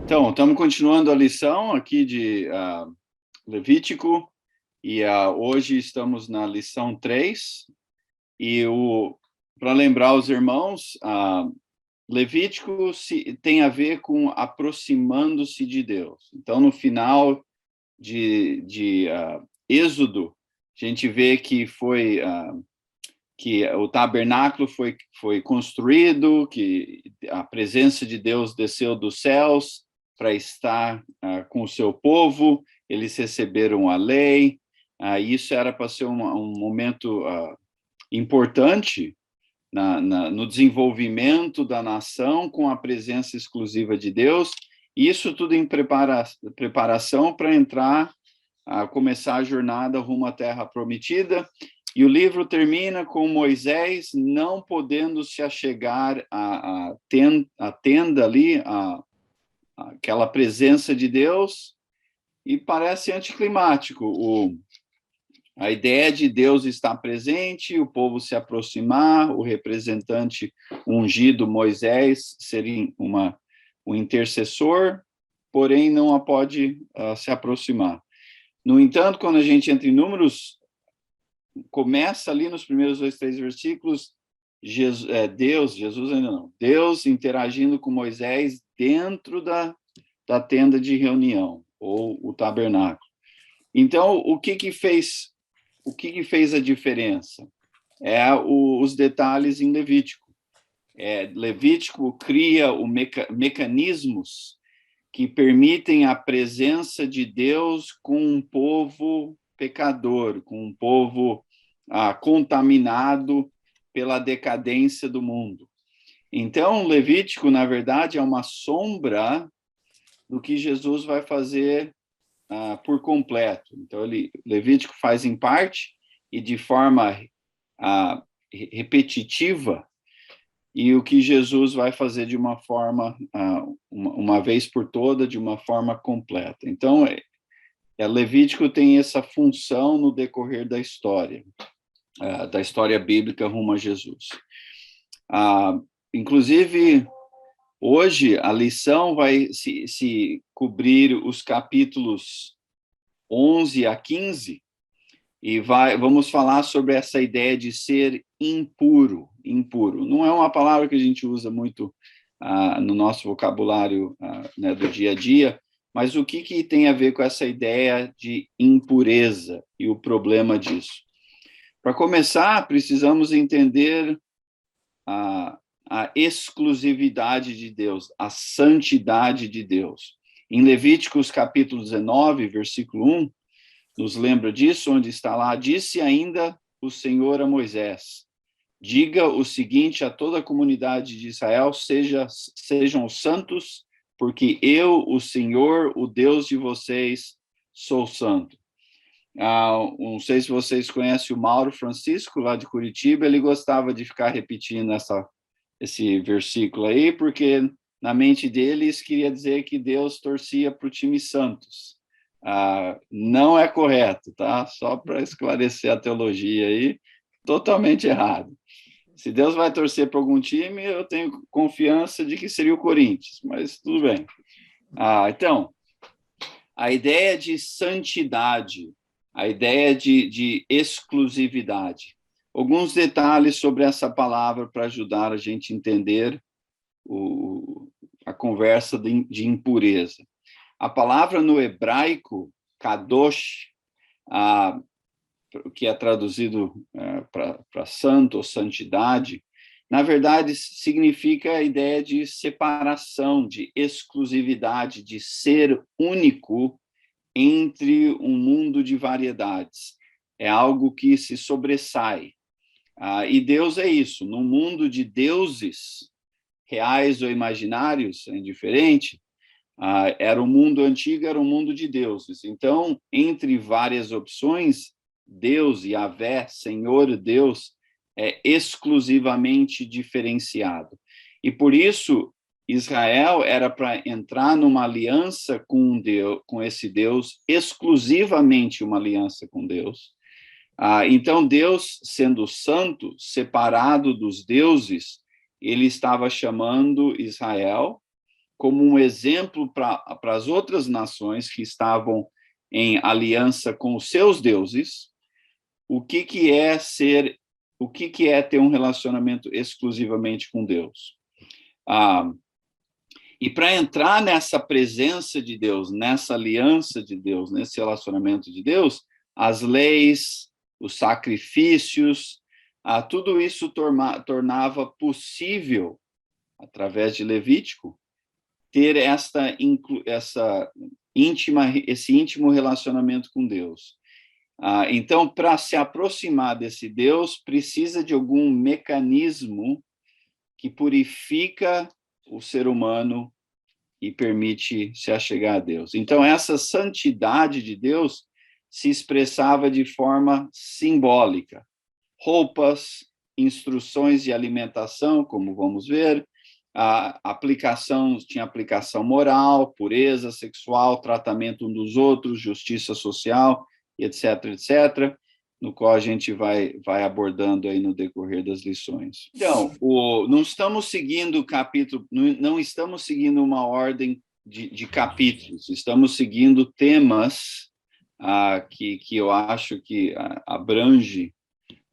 Então, estamos continuando a lição aqui de Levítico, e hoje estamos na lição 3, e para lembrar os irmãos, Levítico tem a ver com aproximando-se de Deus. Então, no final de Êxodo, a gente vê que que o tabernáculo foi construído, que a presença de Deus desceu dos céus para estar com o seu povo, eles receberam a lei, isso era para ser um momento importante no desenvolvimento da nação, com a presença exclusiva de Deus, e isso tudo em preparação para entrar, começar a jornada rumo à Terra Prometida. E o livro termina com Moisés não podendo se achegar à tenda ali, aquela presença de Deus, e parece anticlimático. A ideia de Deus estar presente, o povo se aproximar, o representante ungido, Moisés, seria um intercessor, porém não pode se aproximar. No entanto, quando a gente entra em Números, começa ali nos primeiros 2, 3 versículos, Deus interagindo com Moisés dentro da tenda de reunião, ou o tabernáculo. Então, o que fez a diferença? Os detalhes em Levítico. Levítico cria mecanismos que permitem a presença de Deus com um povo pecador, com um povo contaminado pela decadência do mundo. Então, Levítico, na verdade, é uma sombra do que Jesus vai fazer por completo. Então, Levítico faz em parte e de forma repetitiva, e o que Jesus vai fazer de uma forma, uma vez por toda, de uma forma completa. Então, Levítico tem essa função no decorrer da história bíblica rumo a Jesus. Inclusive, hoje, a lição vai se cobrir os capítulos 11 a 15, e vamos falar sobre essa ideia de ser impuro. Impuro não é uma palavra que a gente usa muito no nosso vocabulário do dia a dia, mas o que tem a ver com essa ideia de impureza e o problema disso? Para começar, precisamos entender a exclusividade de Deus, a santidade de Deus. Em Levíticos capítulo 19, versículo 1, nos lembra disso, onde está lá: disse ainda o Senhor a Moisés: diga o seguinte a toda a comunidade de Israel: sejam santos, porque eu, o Senhor, o Deus de vocês, sou santo. Não sei se vocês conhecem o Mauro Francisco, lá de Curitiba, ele gostava de ficar repetindo esse versículo aí, porque na mente deles queria dizer que Deus torcia para o time Santos. Não é correto, tá? Só para esclarecer a teologia aí, totalmente errado. Se Deus vai torcer para algum time, eu tenho confiança de que seria o Corinthians, mas tudo bem. Então, a ideia de santidade, a ideia de exclusividade. Alguns detalhes sobre essa palavra para ajudar a gente a entender a conversa de impureza. A palavra no hebraico, kadosh, que é traduzido para santo ou santidade, na verdade significa a ideia de separação, de exclusividade, de ser único entre um mundo de variedades. É algo que se sobressai. E Deus é isso. No mundo de deuses, reais ou imaginários, é indiferente, era o mundo antigo, era o mundo de deuses. Então, entre várias opções, Deus, Yahvé, Senhor Deus, é exclusivamente diferenciado. E por isso, Israel era para entrar numa aliança com esse Deus, exclusivamente uma aliança com Deus. Então, Deus, sendo santo, separado dos deuses, ele estava chamando Israel como um exemplo para as outras nações que estavam em aliança com os seus deuses, o que é ter um relacionamento exclusivamente com Deus. E para entrar nessa presença de Deus, nessa aliança de Deus, nesse relacionamento de Deus, as leis, os sacrifícios, tudo isso tornava possível, através de Levítico, ter esse íntimo relacionamento com Deus. Então, para se aproximar desse Deus, precisa de algum mecanismo que purifica o ser humano e permite se achegar a Deus. Então, essa santidade de Deus se expressava de forma simbólica. Roupas, instruções de alimentação, como vamos ver, tinha aplicação moral, pureza sexual, tratamento um dos outros, justiça social, etc., etc., no qual a gente vai abordando aí no decorrer das lições. Então, não estamos seguindo o capítulo, não estamos seguindo uma ordem de capítulos, estamos seguindo temas que eu acho que abrange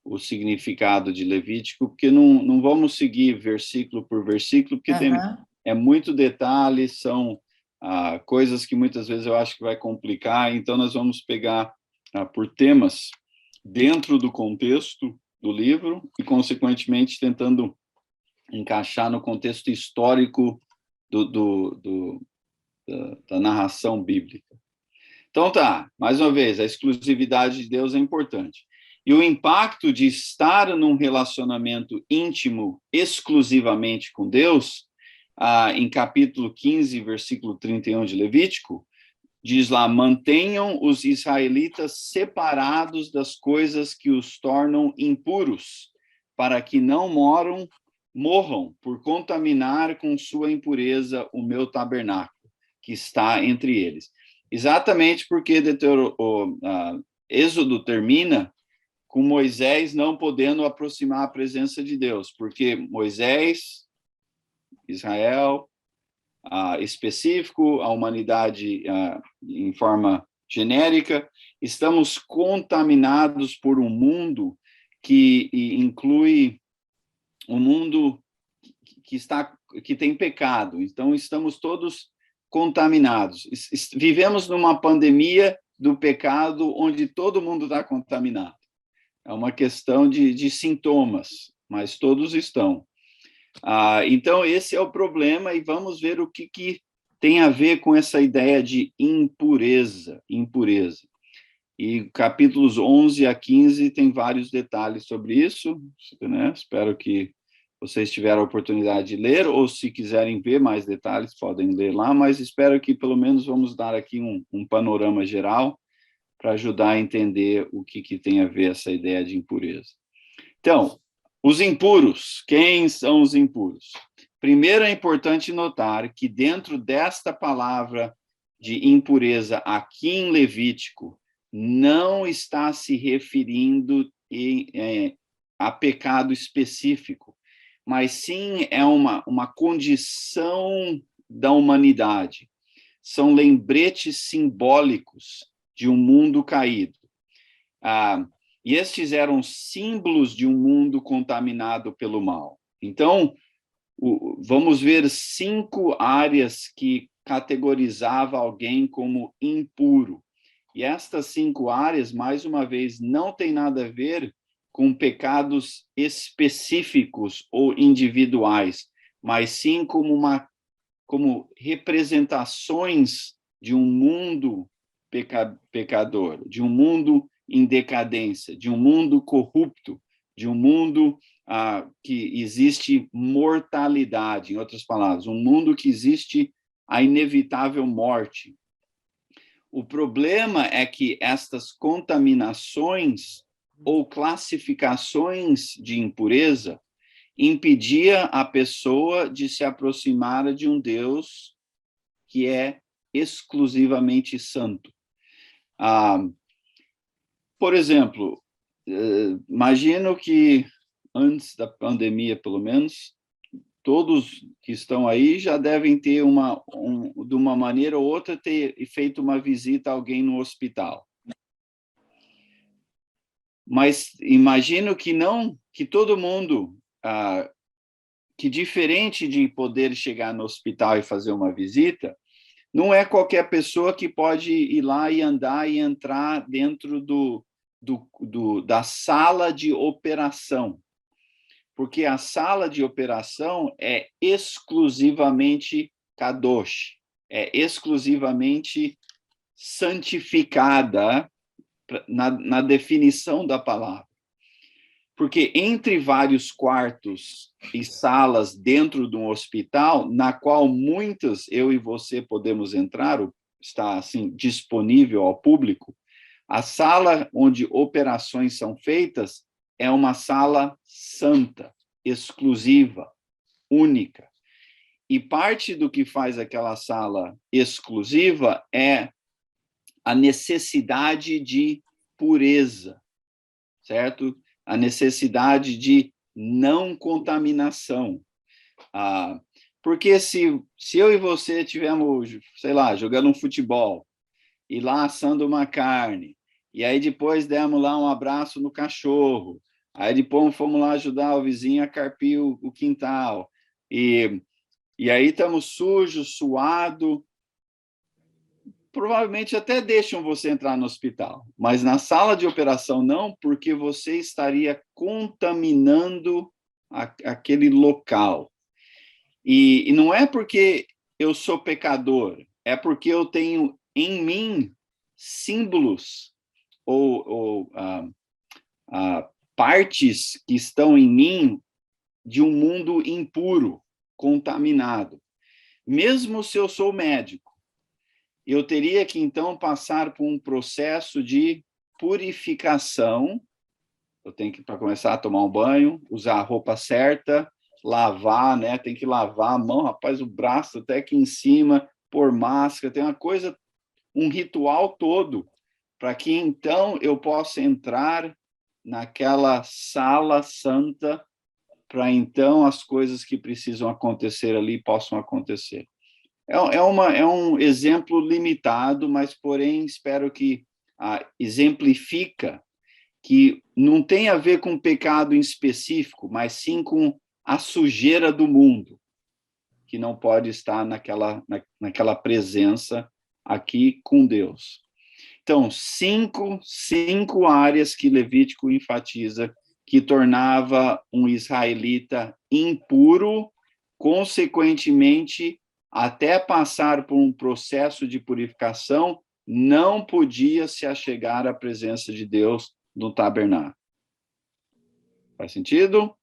o significado de Levítico, porque não vamos seguir versículo por versículo, porque é muito detalhe, são coisas que muitas vezes eu acho que vai complicar, então nós vamos pegar por temas dentro do contexto do livro e, consequentemente, tentando encaixar no contexto histórico da narração bíblica. Então, mais uma vez, a exclusividade de Deus é importante. E o impacto de estar num relacionamento íntimo exclusivamente com Deus, em capítulo 15, versículo 31 de Levítico, diz lá: mantenham os israelitas separados das coisas que os tornam impuros, para que não morram por contaminar com sua impureza o meu tabernáculo, que está entre eles. Exatamente porque Êxodo termina com Moisés não podendo aproximar a presença de Deus, porque Moisés, Israel, específico, a humanidade em forma genérica, estamos contaminados por um mundo que inclui um mundo que tem pecado. Então, estamos todos contaminados. Vivemos numa pandemia do pecado onde todo mundo está contaminado. É uma questão de sintomas, mas todos estão. Então, esse é o problema, e vamos ver o que tem a ver com essa ideia de impureza. E capítulos 11 a 15 tem vários detalhes sobre isso, né? Espero que vocês tiveram a oportunidade de ler, ou se quiserem ver mais detalhes, podem ler lá, mas espero que pelo menos vamos dar aqui um panorama geral para ajudar a entender o que tem a ver essa ideia de impureza. Então, os impuros. Quem são os impuros? Primeiro, é importante notar que dentro desta palavra de impureza aqui em Levítico, não está se referindo a pecado específico, mas sim é uma condição da humanidade. São lembretes simbólicos de um mundo caído. E estes eram símbolos de um mundo contaminado pelo mal. Então, vamos ver 5 áreas que categorizava alguém como impuro. E estas 5 áreas, mais uma vez, não tem nada a ver com pecados específicos ou individuais, mas sim como representações de um mundo pecador, de um mundo em decadência, de um mundo corrupto, de um mundo que existe mortalidade, em outras palavras, um mundo que existe a inevitável morte. O problema é que estas contaminações ou classificações de impureza impedia a pessoa de se aproximar de um Deus que é exclusivamente santo. Por exemplo, imagino que antes da pandemia, pelo menos, todos que estão aí já devem ter de uma maneira ou outra, ter feito uma visita a alguém no hospital. Mas imagino que todo mundo, que diferente de poder chegar no hospital e fazer uma visita, não é qualquer pessoa que pode ir lá e andar e entrar dentro da sala de operação, porque a sala de operação é exclusivamente kadosh, é exclusivamente santificada na definição da palavra. Porque entre vários quartos e salas dentro de um hospital, na qual muitas eu e você podemos entrar, está assim disponível ao público, a sala onde operações são feitas é uma sala santa, exclusiva, única. E parte do que faz aquela sala exclusiva é a necessidade de pureza, certo? A necessidade de não contaminação. Porque se eu e você estivermos, sei lá, jogando um futebol, e lá assando uma carne, e aí depois demos lá um abraço no cachorro, aí depois fomos lá ajudar o vizinho a carpir o quintal, e aí estamos sujos, suados, provavelmente até deixam você entrar no hospital, mas na sala de operação não, porque você estaria contaminando aquele local. E não é porque eu sou pecador, é porque eu tenho em mim símbolos ou partes que estão em mim de um mundo impuro, contaminado. Mesmo se eu sou médico, eu teria que, então, passar por um processo de purificação. Eu tenho que, para começar, tomar um banho, usar a roupa certa, lavar, né? Tem que lavar a mão, rapaz, o braço até aqui em cima, pôr máscara, tem uma coisa, um ritual todo, para que, então, eu possa entrar naquela sala santa, para, então, as coisas que precisam acontecer ali possam acontecer. É um exemplo limitado, mas, porém, espero que exemplifica que não tem a ver com pecado em específico, mas sim com a sujeira do mundo, que não pode estar naquela presença aqui com Deus. Então, cinco áreas que Levítico enfatiza que tornava um israelita impuro, consequentemente, até passar por um processo de purificação, não podia se achegar à presença de Deus no tabernáculo. Faz sentido?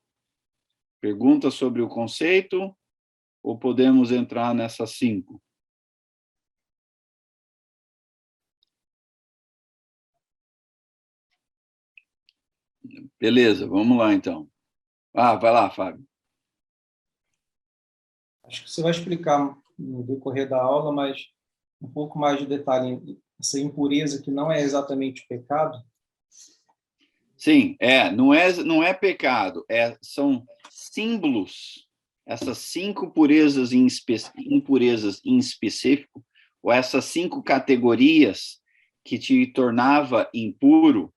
Pergunta sobre o conceito? Ou podemos entrar nessas 5? Beleza, vamos lá, então. Vai lá, Fábio. Acho que você vai explicar no decorrer da aula, mas um pouco mais de detalhe, essa impureza que não é exatamente pecado. Sim, não é pecado, são símbolos, essas 5 impurezas em específico, ou essas 5 categorias que te tornava impuro,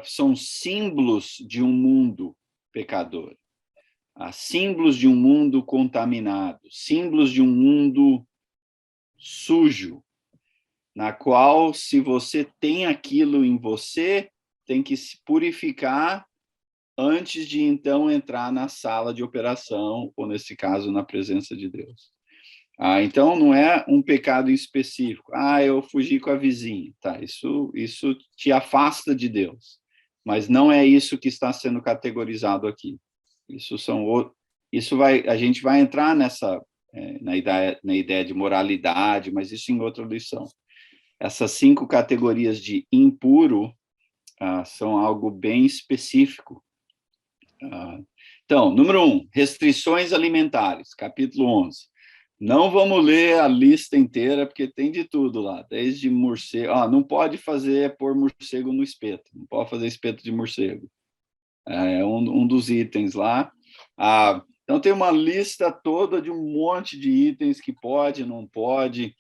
são símbolos de um mundo pecador, símbolos de um mundo contaminado, símbolos de um mundo sujo, na qual, se você tem aquilo em você, tem que se purificar antes de, então, entrar na sala de operação, ou, nesse caso, na presença de Deus. Então, não é um pecado específico. Eu fugi com a vizinha. Tá, isso te afasta de Deus. Mas não é isso que está sendo categorizado aqui. A gente vai entrar na ideia de moralidade, mas isso em outra lição. Essas 5 categorias de impuro são algo bem específico. Então, número 1, restrições alimentares, capítulo 11. Não vamos ler a lista inteira, porque tem de tudo lá, desde morcego. Não pode pôr morcego no espeto, não pode fazer espeto de morcego. É um dos itens lá. Então, tem uma lista toda de um monte de itens que pode, não pode.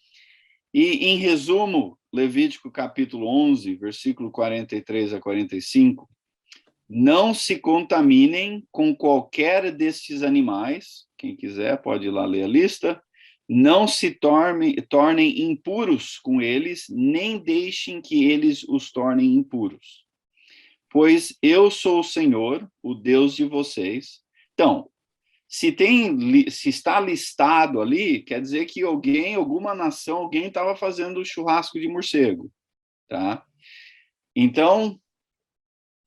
E, em resumo, Levítico capítulo 11, versículo 43 a 45, não se contaminem com qualquer destes animais, quem quiser pode ir lá ler a lista, não se tornem impuros com eles, nem deixem que eles os tornem impuros. Pois eu sou o Senhor, o Deus de vocês. Então, se está listado ali, quer dizer que alguma nação, alguém estava fazendo churrasco de morcego, tá? Então,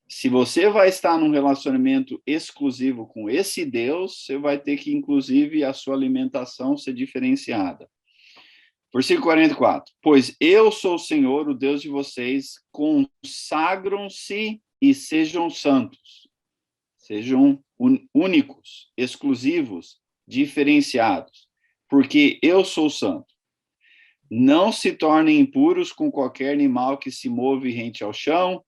se você vai estar num relacionamento exclusivo com esse Deus, você vai ter que, inclusive, a sua alimentação ser diferenciada. Versículo 44. Pois eu sou o Senhor, o Deus de vocês, consagram-se e sejam santos. Sejam únicos, exclusivos, diferenciados, porque eu sou santo. Não se tornem impuros com qualquer animal que se move rente ao chão,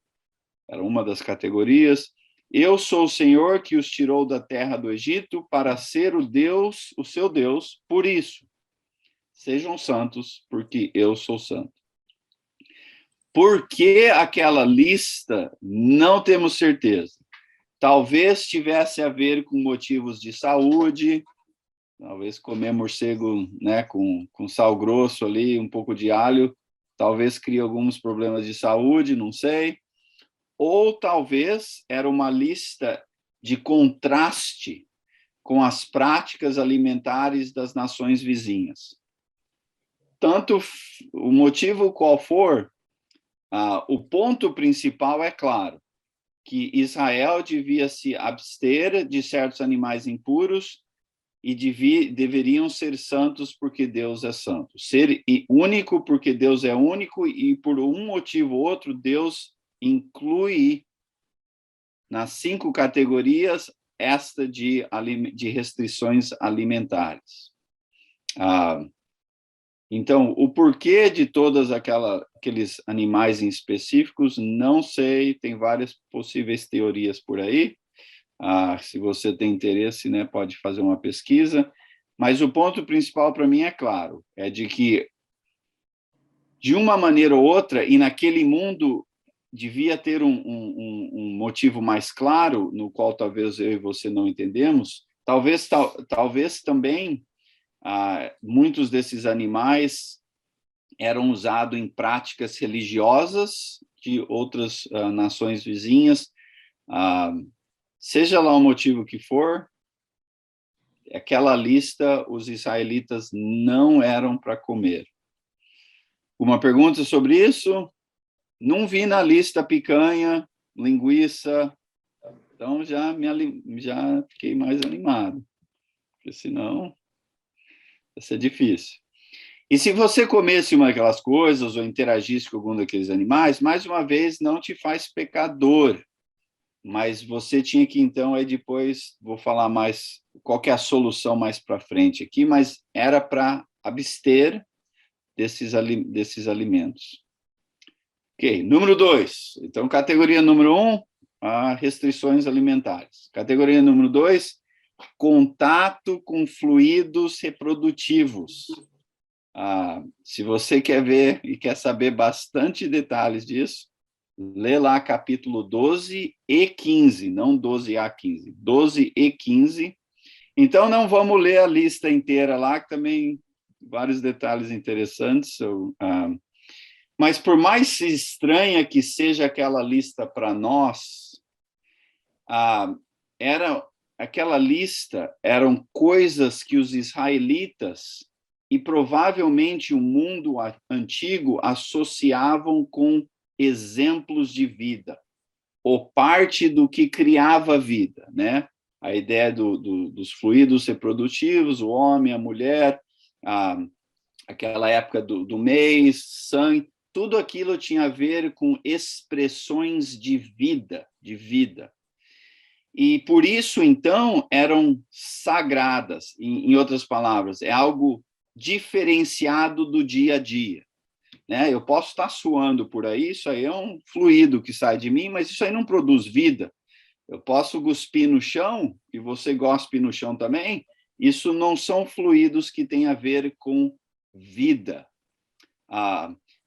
era uma das categorias. Eu sou o Senhor que os tirou da terra do Egito para ser o seu Deus, por isso, sejam santos, porque eu sou santo. Por que aquela lista? Não temos certeza. Talvez tivesse a ver com motivos de saúde, talvez comer morcego, né, com sal grosso ali, um pouco de alho, talvez crie alguns problemas de saúde, não sei. Ou talvez era uma lista de contraste com as práticas alimentares das nações vizinhas. Tanto o motivo qual for, o ponto principal é claro, que Israel devia se abster de certos animais impuros e deveriam ser santos porque Deus é santo. Ser único porque Deus é único e por um motivo ou outro, Deus inclui nas 5 categorias esta de restrições alimentares. Então, o porquê de todos aqueles animais em específicos, não sei, tem várias possíveis teorias por aí. Se você tem interesse, né, pode fazer uma pesquisa. Mas o ponto principal para mim é claro, é de que, de uma maneira ou outra, e naquele mundo devia ter um motivo mais claro, no qual talvez eu e você não entendemos, talvez também muitos desses animais eram usados em práticas religiosas de outras nações vizinhas, seja lá o motivo que for, aquela lista os israelitas não eram para comer. Uma pergunta sobre isso? Não vi na lista picanha, linguiça, então já fiquei mais animado, porque senão ia ser difícil. E se você comesse uma daquelas coisas ou interagisse com algum daqueles animais, mais uma vez, não te faz pecador, mas você tinha que, então, aí depois, vou falar mais, qual que é a solução mais para frente aqui, mas era para abster desses alimentos. Ok, número 2. Então, categoria número 1, restrições alimentares. Categoria número 2, contato com fluidos reprodutivos. Se você quer ver e quer saber bastante detalhes disso, lê lá capítulo 12 e 15, não 12a 15, 12 e 15. Então, não vamos ler a lista inteira lá, que também vários detalhes interessantes. Mas por mais estranha que seja aquela lista para nós, aquela lista eram coisas que os israelitas e provavelmente o mundo antigo associavam com exemplos de vida, ou parte do que criava vida, né? A ideia dos fluidos reprodutivos, o homem, a mulher, aquela época do mês, sangue, tudo aquilo tinha a ver com expressões de vida, E por isso, então, eram sagradas, em outras palavras, é algo diferenciado do dia a dia. Né? Eu posso estar suando por aí, isso aí é um fluido que sai de mim, mas isso aí não produz vida. Eu posso cuspir no chão, e você gospe no chão também. Isso não são fluidos que têm a ver com vida.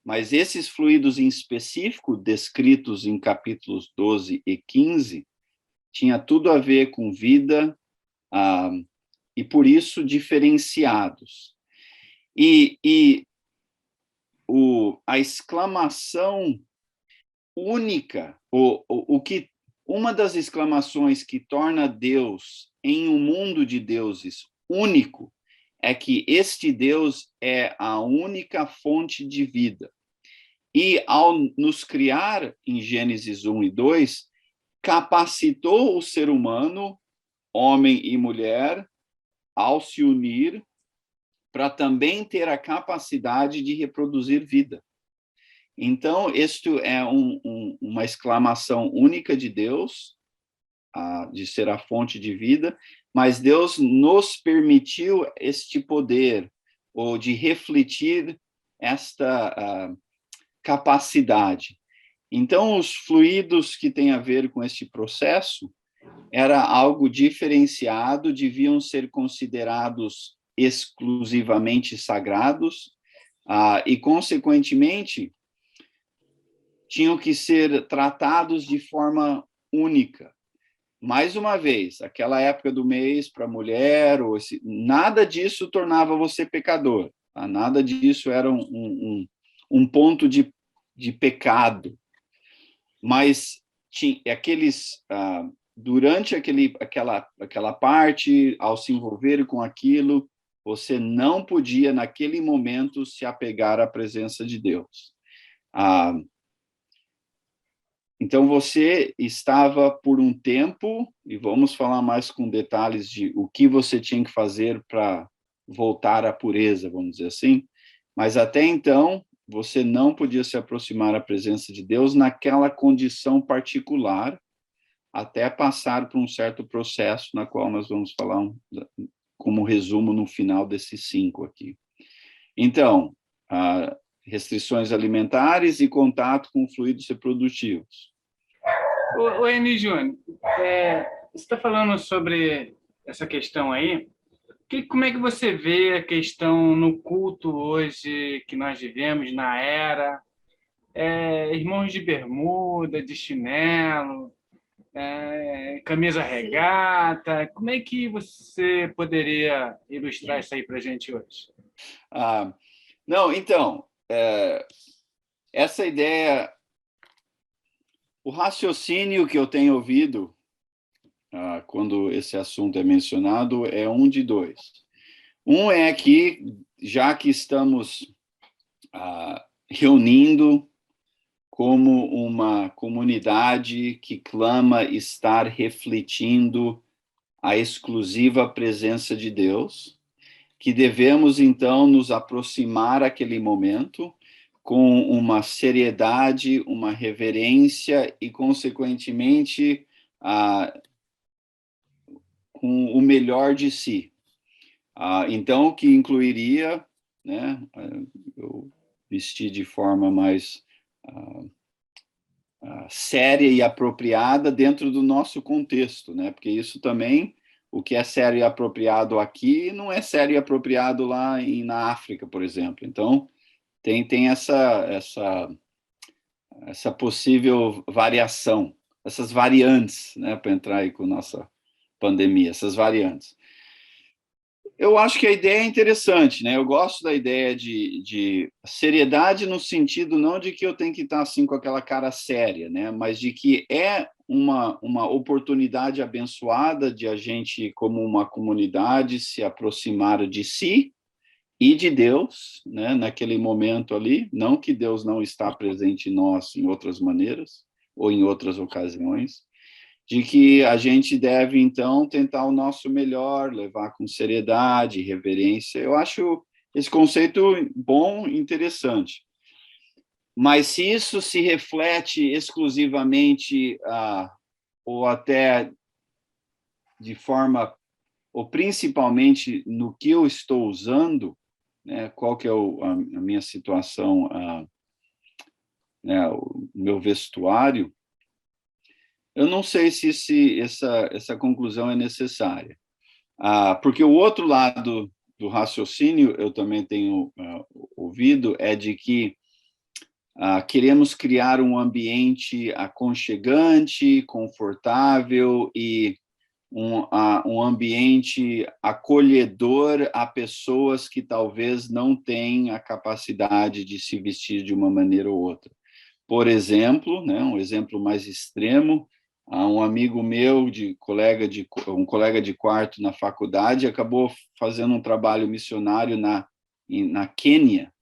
Mas esses fluidos em específico, descritos em capítulos 12 e 15, tinha tudo a ver com vida, e por isso diferenciados. A exclamação única, uma das exclamações que torna Deus, em um mundo de deuses, único, é que este Deus é a única fonte de vida. E ao nos criar, em Gênesis 1 e 2, capacitou o ser humano, homem e mulher, ao se unir, para também ter a capacidade de reproduzir vida. Então, isto é uma exclamação única de Deus, de ser a fonte de vida, mas Deus nos permitiu este poder, ou de refletir esta capacidade. Então, os fluidos que têm a ver com este processo era algo diferenciado, deviam ser considerados exclusivamente sagrados, e, consequentemente, tinham que ser tratados de forma única. Mais uma vez, aquela época do mês para a mulher, nada disso tornava você pecador. Tá? Nada disso era um ponto de pecado. Mas durante aquela parte, ao se envolver com aquilo, você não podia, naquele momento, se apegar à presença de Deus. Então, você estava por um tempo, e vamos falar mais com detalhes de o que você tinha que fazer para voltar à pureza, vamos dizer assim, mas até então, você não podia se aproximar à presença de Deus naquela condição particular, até passar por um certo processo, na qual nós vamos falar como resumo no final desses 5 aqui. Então, restrições alimentares e contato com fluidos reprodutivos. O Eni Júnior, você está falando sobre essa questão aí. Como é que você vê a questão no culto hoje que nós vivemos, na era? Irmãos de bermuda, de chinelo, camisa regata. Como é que você poderia ilustrar isso aí para a gente hoje? Não, então, essa ideia, o raciocínio que eu tenho ouvido quando esse assunto é mencionado é de dois. Um é que, já que estamos reunindo como uma comunidade que clama estar refletindo a exclusiva presença de Deus, que devemos, então, nos aproximar àquele momento com uma seriedade, uma reverência e, consequentemente, com o melhor de si. Então, que incluiria, né, eu vestir de forma mais séria e apropriada dentro do nosso contexto, né? Porque isso também, o que é sério e apropriado aqui, não é sério e apropriado lá na África, por exemplo. Então, tem essa possível variação, essas variantes, né? Para entrar aí com nossa pandemia, essas variantes. Eu acho que a ideia é interessante, né? Eu gosto da ideia de seriedade no sentido não de que eu tenho que estar assim com aquela cara séria, né? Mas de que é uma oportunidade abençoada de a gente, como uma comunidade, se aproximar de si e de Deus, né? Naquele momento ali, não que Deus não está presente em nós em outras maneiras ou em outras ocasiões, de que a gente deve, então, tentar o nosso melhor, levar com seriedade, reverência. Eu acho esse conceito bom, interessante. Mas se isso se reflete exclusivamente, ou até de forma, ou principalmente no que eu estou usando, né, qual que é a minha situação, né, o meu vestuário, Eu não sei se essa conclusão é necessária. Porque o outro lado do raciocínio, eu também tenho ouvido, é de que queremos criar um ambiente aconchegante, confortável e um ambiente acolhedor a pessoas que talvez não têm a capacidade de se vestir de uma maneira ou outra. Por exemplo, né, um exemplo mais extremo, um amigo meu, um colega de quarto na faculdade, acabou fazendo um trabalho missionário na Quênia,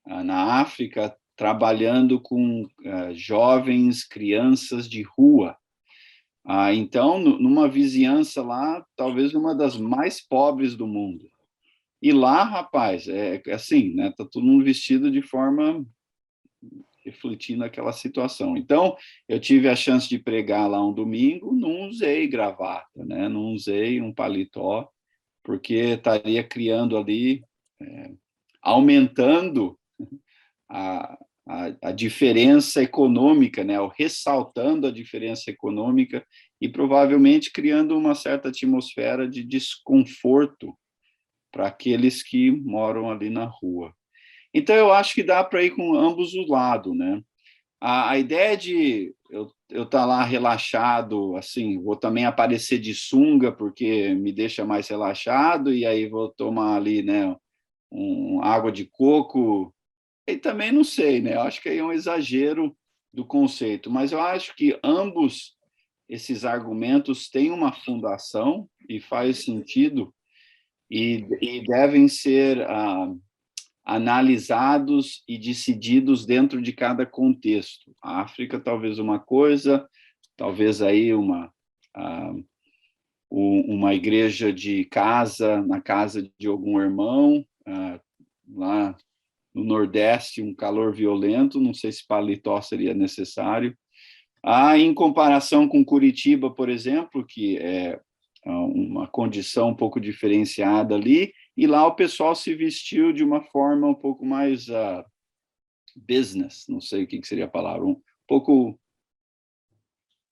na África, trabalhando com jovens, crianças de rua. Então, numa vizinhança lá, talvez uma das mais pobres do mundo. E lá, rapaz, é assim, né? Tá todo mundo vestido de forma refletindo aquela situação. Então, eu tive a chance de pregar lá um domingo, não usei gravata, né? Não usei um paletó, porque estaria criando ali, aumentando a diferença econômica, né? Ou ressaltando a diferença econômica e provavelmente criando uma certa atmosfera de desconforto para aqueles que moram ali na rua. Então, eu acho que dá para ir com ambos os lados, né? A ideia de eu estar lá relaxado, assim, vou também aparecer de sunga, porque me deixa mais relaxado, e aí vou tomar ali, né, água de coco, e também não sei, né? Eu acho que aí é um exagero do conceito, mas eu acho que ambos esses argumentos têm uma fundação e faz sentido, e devem ser analisados e decididos dentro de cada contexto. A África, talvez uma coisa, talvez aí uma igreja de casa, na casa de algum irmão, lá no Nordeste, um calor violento, não sei se paletó seria necessário. Em comparação com Curitiba, por exemplo, que é uma condição um pouco diferenciada ali, e lá o pessoal se vestiu de uma forma um pouco mais business, não sei o que seria a palavra, um pouco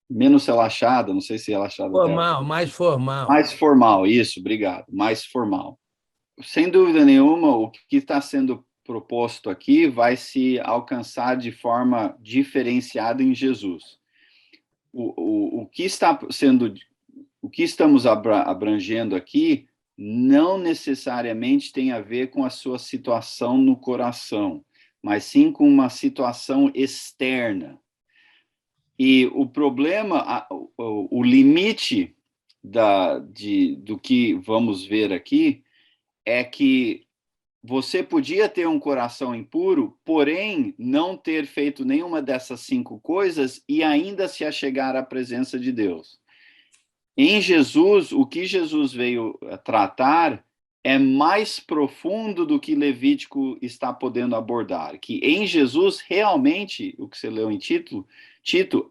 menos relaxada, não sei se relaxada... Formal, mais formal. Mais formal, isso, obrigado, mais formal. Sem dúvida nenhuma, o que está sendo proposto aqui vai se alcançar de forma diferenciada em Jesus. O que está sendo... O que estamos abrangendo aqui não necessariamente tem a ver com a sua situação no coração, mas sim com uma situação externa. E o problema, o limite do que vamos ver aqui é que você podia ter um coração impuro, porém não ter feito nenhuma dessas 5 coisas e ainda se achegar à presença de Deus. Em Jesus, o que Jesus veio tratar é mais profundo do que Levítico está podendo abordar, que em Jesus, realmente, o que você leu em Tito,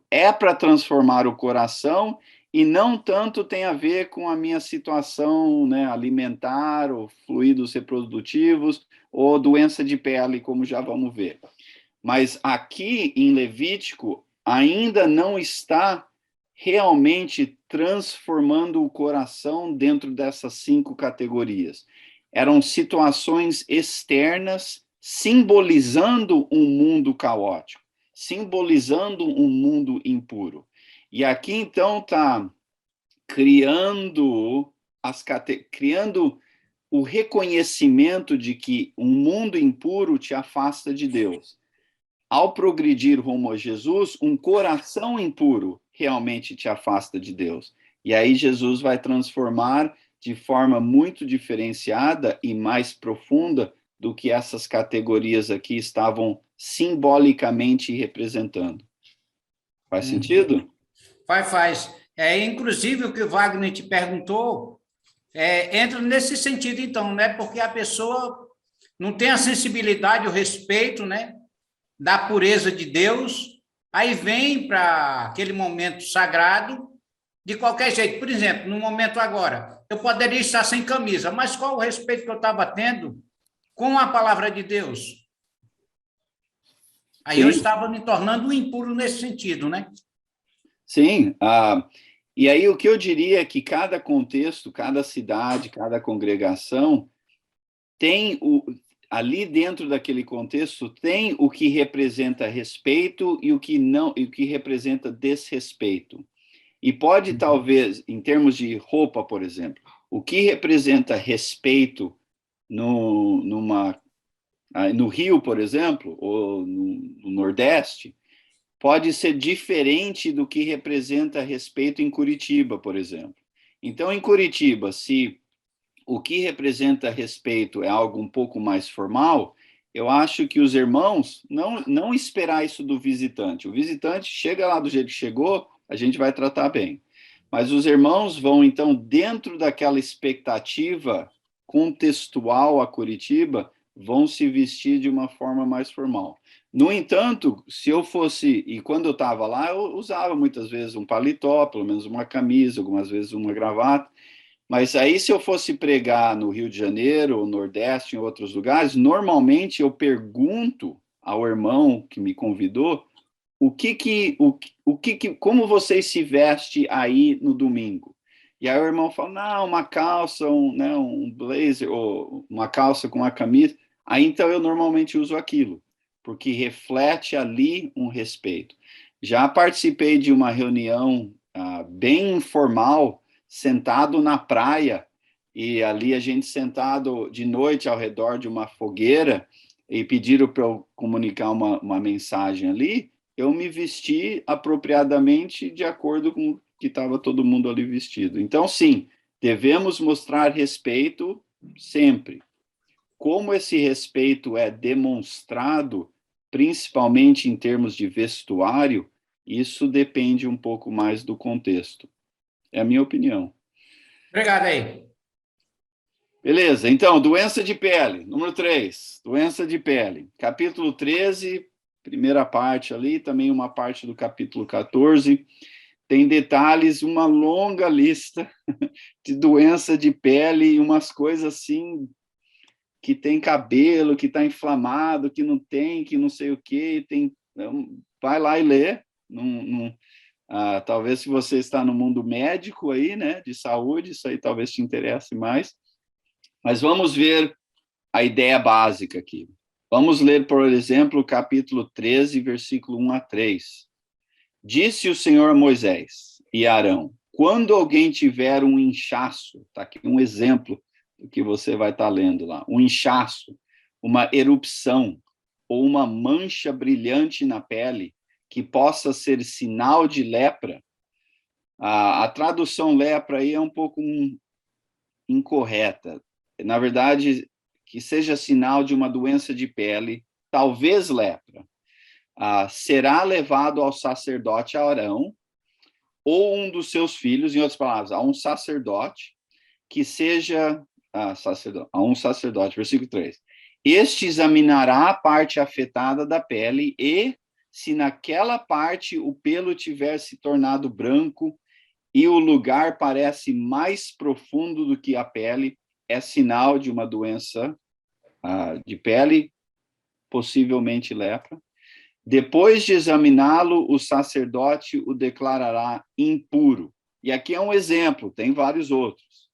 é para transformar o coração e não tanto tem a ver com a minha situação, né, alimentar, ou fluidos reprodutivos, ou doença de pele, como já vamos ver. Mas aqui em Levítico, ainda não está realmente transformando o coração dentro dessas 5 categorias. Eram situações externas simbolizando um mundo caótico, simbolizando um mundo impuro. E aqui, então, está criando o reconhecimento de que um mundo impuro te afasta de Deus. Ao progredir rumo a Jesus, um coração impuro realmente te afasta de Deus. E aí Jesus vai transformar de forma muito diferenciada e mais profunda do que essas categorias aqui estavam simbolicamente representando. Faz sentido? Faz. Inclusive, o que o Wagner te perguntou entra nesse sentido, então, né? Porque a pessoa não tem a sensibilidade, o respeito, né, da pureza de Deus, aí vem para aquele momento sagrado de qualquer jeito. Por exemplo, no momento agora, eu poderia estar sem camisa, mas qual o respeito que eu estava tendo com a palavra de Deus? Aí eu estava me tornando impuro nesse sentido, né? Sim, e aí o que eu diria é que cada contexto, cada cidade, cada congregação tem ali dentro daquele contexto tem o que representa respeito e o que não, e o que representa desrespeito. E pode talvez, em termos de roupa, por exemplo, o que representa respeito no Rio, por exemplo, ou no Nordeste, pode ser diferente do que representa respeito em Curitiba, por exemplo. Então, em Curitiba, se o que representa respeito é algo um pouco mais formal, eu acho que os irmãos não esperar isso do visitante. O visitante chega lá do jeito que chegou, a gente vai tratar bem. Mas os irmãos vão, então, dentro daquela expectativa contextual a Curitiba, vão se vestir de uma forma mais formal. No entanto, se eu fosse, e quando eu estava lá, eu usava muitas vezes um paletó, pelo menos uma camisa, algumas vezes uma gravata, mas aí se eu fosse pregar no Rio de Janeiro, ou Nordeste, em outros lugares, normalmente eu pergunto ao irmão que me convidou como vocês se veste aí no domingo? E aí o irmão fala, não, uma calça, um blazer, ou uma calça com uma camisa. Aí então eu normalmente uso aquilo, porque reflete ali um respeito. Já participei de uma reunião bem informal, sentado na praia, e ali a gente sentado de noite ao redor de uma fogueira, e pediram para eu comunicar uma mensagem ali, eu me vesti apropriadamente de acordo com o que estava todo mundo ali vestido. Então, sim, devemos mostrar respeito sempre. Como esse respeito é demonstrado, principalmente em termos de vestuário, isso depende um pouco mais do contexto. É a minha opinião. Obrigado aí. Beleza, então, doença de pele, número 3, doença de pele. Capítulo 13, primeira parte ali, também uma parte do capítulo 14, tem detalhes, uma longa lista de doença de pele e umas coisas assim, que tem cabelo, que está inflamado, que não tem, que não sei o quê, tem, vai lá e lê, talvez se você está no mundo médico aí, né, de saúde, isso aí talvez te interesse mais, mas vamos ver a ideia básica aqui. Vamos ler, por exemplo, o capítulo 13, versículo 1 a 3. Disse o Senhor a Moisés e Arão, quando alguém tiver um inchaço, está aqui um exemplo do que você vai estar lendo lá, um inchaço, uma erupção ou uma mancha brilhante na pele que possa ser sinal de lepra, a tradução lepra aí é um pouco incorreta. Na verdade, que seja sinal de uma doença de pele, talvez lepra, será levado ao sacerdote Arão ou um dos seus filhos, em outras palavras, a um sacerdote que seja a um sacerdote, versículo 3. Este examinará a parte afetada da pele e, se naquela parte o pelo tiver se tornado branco e o lugar parece mais profundo do que a pele, é sinal de uma doença de pele, possivelmente lepra. Depois de examiná-lo, o sacerdote o declarará impuro. E aqui é um exemplo, tem vários outros.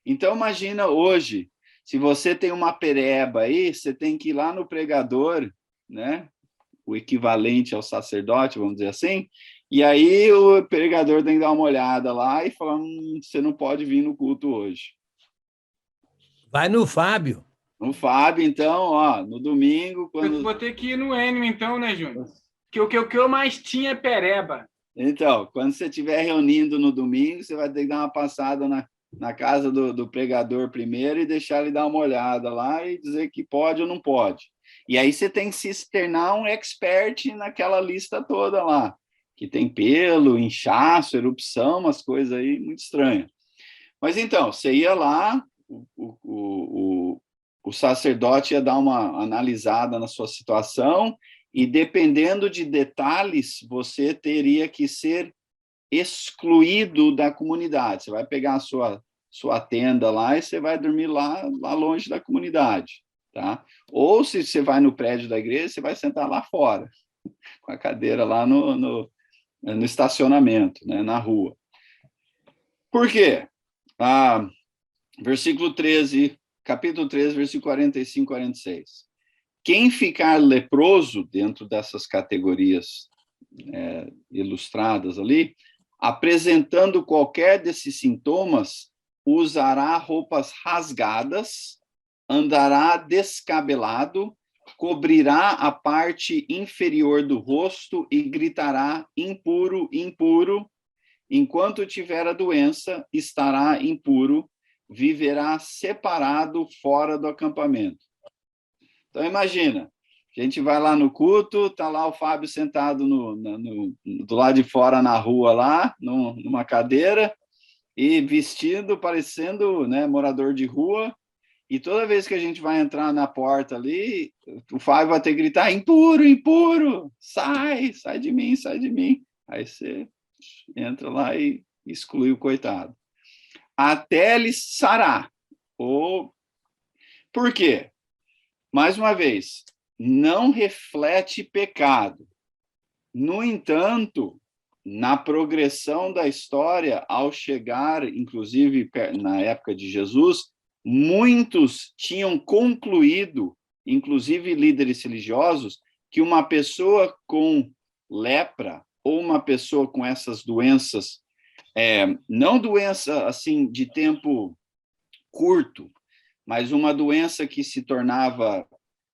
Então, imagina hoje, se você tem uma pereba aí, você tem que ir lá no pregador, né? O equivalente ao sacerdote, vamos dizer assim, e aí o pregador tem que dar uma olhada lá e falar, você não pode vir no culto hoje. Vai no Fábio. No Fábio, então, no domingo... Eu vou ter que ir no Enio, então, né, Júnior? Que o que eu mais tinha é pereba. Então, quando você estiver reunindo no domingo, você vai ter que dar uma passada na casa do pregador primeiro e deixar ele dar uma olhada lá e dizer que pode ou não pode. E aí você tem que se externar um expert naquela lista toda lá, que tem pelo, inchaço, erupção, umas coisas aí muito estranhas. Mas então, você ia lá, o sacerdote ia dar uma analisada na sua situação e, dependendo de detalhes, você teria que ser excluído da comunidade. Você vai pegar a sua tenda lá e você vai dormir lá longe da comunidade, tá? Ou se você vai no prédio da igreja, você vai sentar lá fora, com a cadeira lá no estacionamento, né, na rua. Por quê? Versículo 13, capítulo 13, versículo 45 e 46. Quem ficar leproso, dentro dessas categorias ilustradas ali, apresentando qualquer desses sintomas, usará roupas rasgadas, andará descabelado, cobrirá a parte inferior do rosto e gritará: impuro, impuro. Enquanto tiver a doença, estará impuro, viverá separado fora do acampamento. Então, imagina, a gente vai lá no culto, está lá o Fábio sentado do lado de fora na rua, lá, numa cadeira, e vestido, parecendo, né, morador de rua, e toda vez que a gente vai entrar na porta ali, o Fábio vai ter que gritar: impuro, impuro, sai de mim, sai de mim. Aí você entra lá e exclui o coitado. Até ele sarar. Por quê? Mais uma vez, não reflete pecado. No entanto, na progressão da história, ao chegar, inclusive na época de Jesus, muitos tinham concluído, inclusive líderes religiosos, que uma pessoa com lepra ou uma pessoa com essas doenças, não doença assim de tempo curto, mas uma doença que se tornava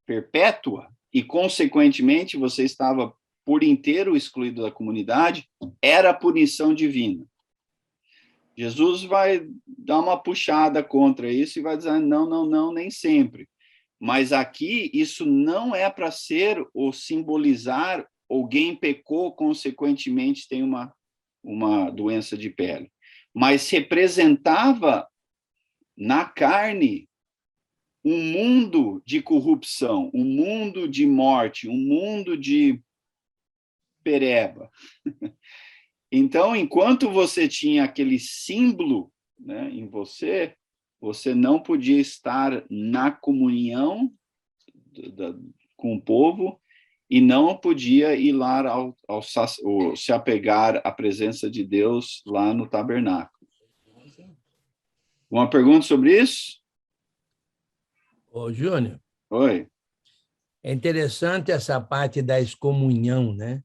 perpétua e, consequentemente, você estava por inteiro excluído da comunidade, era punição divina. Jesus vai dar uma puxada contra isso e vai dizer: não, não, não, nem sempre. Mas aqui, isso não é para ser ou simbolizar alguém pecou, consequentemente tem uma doença de pele. Mas representava na carne um mundo de corrupção, um mundo de morte, um mundo de pereba. Então, enquanto você tinha aquele símbolo, né, em você, você não podia estar na comunhão com o povo e não podia ir lá se apegar à presença de Deus lá no tabernáculo. Uma pergunta sobre isso? Ô, Júnior. Oi. É interessante essa parte da excomunhão, né?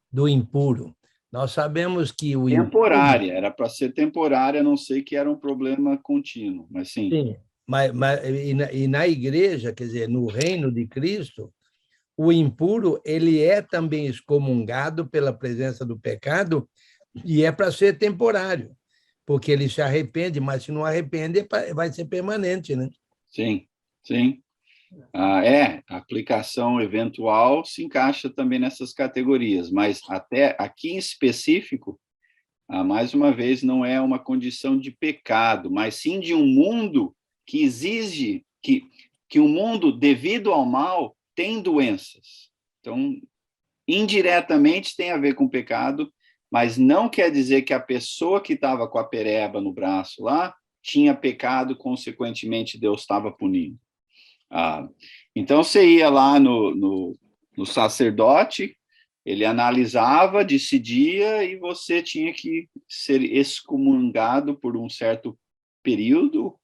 Do impuro. Nós sabemos que o temporária, impuro, era para ser temporária, a não sei que era um problema contínuo, mas sim. Sim, e na igreja, quer dizer, no reino de Cristo, o impuro ele é também excomungado pela presença do pecado e é para ser temporário, porque ele se arrepende, mas se não arrepende, vai ser permanente, né? Sim, sim. A aplicação eventual se encaixa também nessas categorias, mas até aqui em específico, mais uma vez, não é uma condição de pecado, mas sim de um mundo que exige que o mundo, devido ao mal, tem doenças. Então, indiretamente tem a ver com pecado, mas não quer dizer que a pessoa que estava com a pereba no braço lá tinha pecado, consequentemente Deus estava punindo. Então, você ia lá no sacerdote, ele analisava, decidia, e você tinha que ser excomungado por um certo período,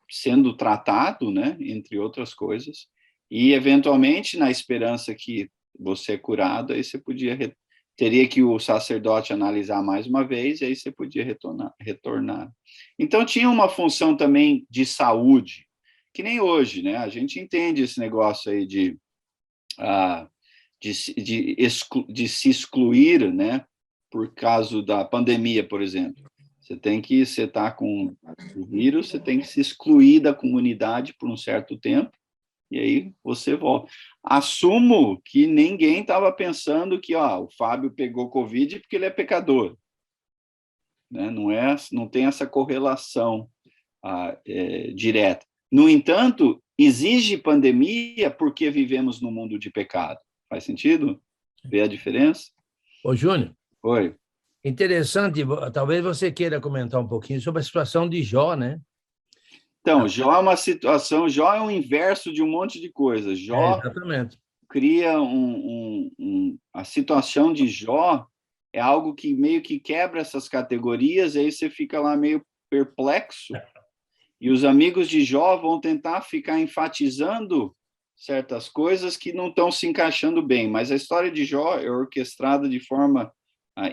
sendo tratado, né, entre outras coisas, e, eventualmente, na esperança que você é curado, aí você teria que o sacerdote analisar mais uma vez, e aí você podia retornar. Então, tinha uma função também de saúde, que nem hoje, né? A gente entende esse negócio aí de se excluir, né? Por causa da pandemia, por exemplo. Você está com o vírus, você tem que se excluir da comunidade por um certo tempo, e aí você volta. Assumo que ninguém estava pensando que o Fábio pegou Covid porque ele é pecador. Né? Não tem essa correlação direta. No entanto, exige pandemia porque vivemos num mundo de pecado. Faz sentido? Vê a diferença? Ô, Júnior. Oi. Interessante, talvez você queira comentar um pouquinho sobre a situação de Jó, né? Então, Jó é uma situação, Jó é o inverso de um monte de coisas. Jó exatamente. Cria a situação de Jó é algo que meio que quebra essas categorias, e aí você fica lá meio perplexo, e os amigos de Jó vão tentar ficar enfatizando certas coisas que não estão se encaixando bem, mas a história de Jó é orquestrada de forma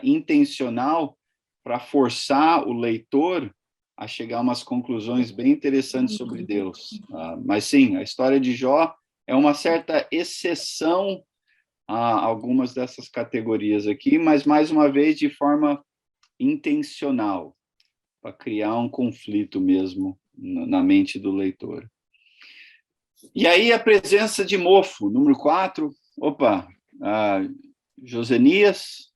intencional para forçar o leitor a chegar a umas conclusões bem interessantes sobre Deus. Mas sim, a história de Jó é uma certa exceção a algumas dessas categorias aqui, mas, mais uma vez, de forma intencional, para criar um conflito mesmo na mente do leitor. E aí a presença de mofo, número 4. Opa, Josenias.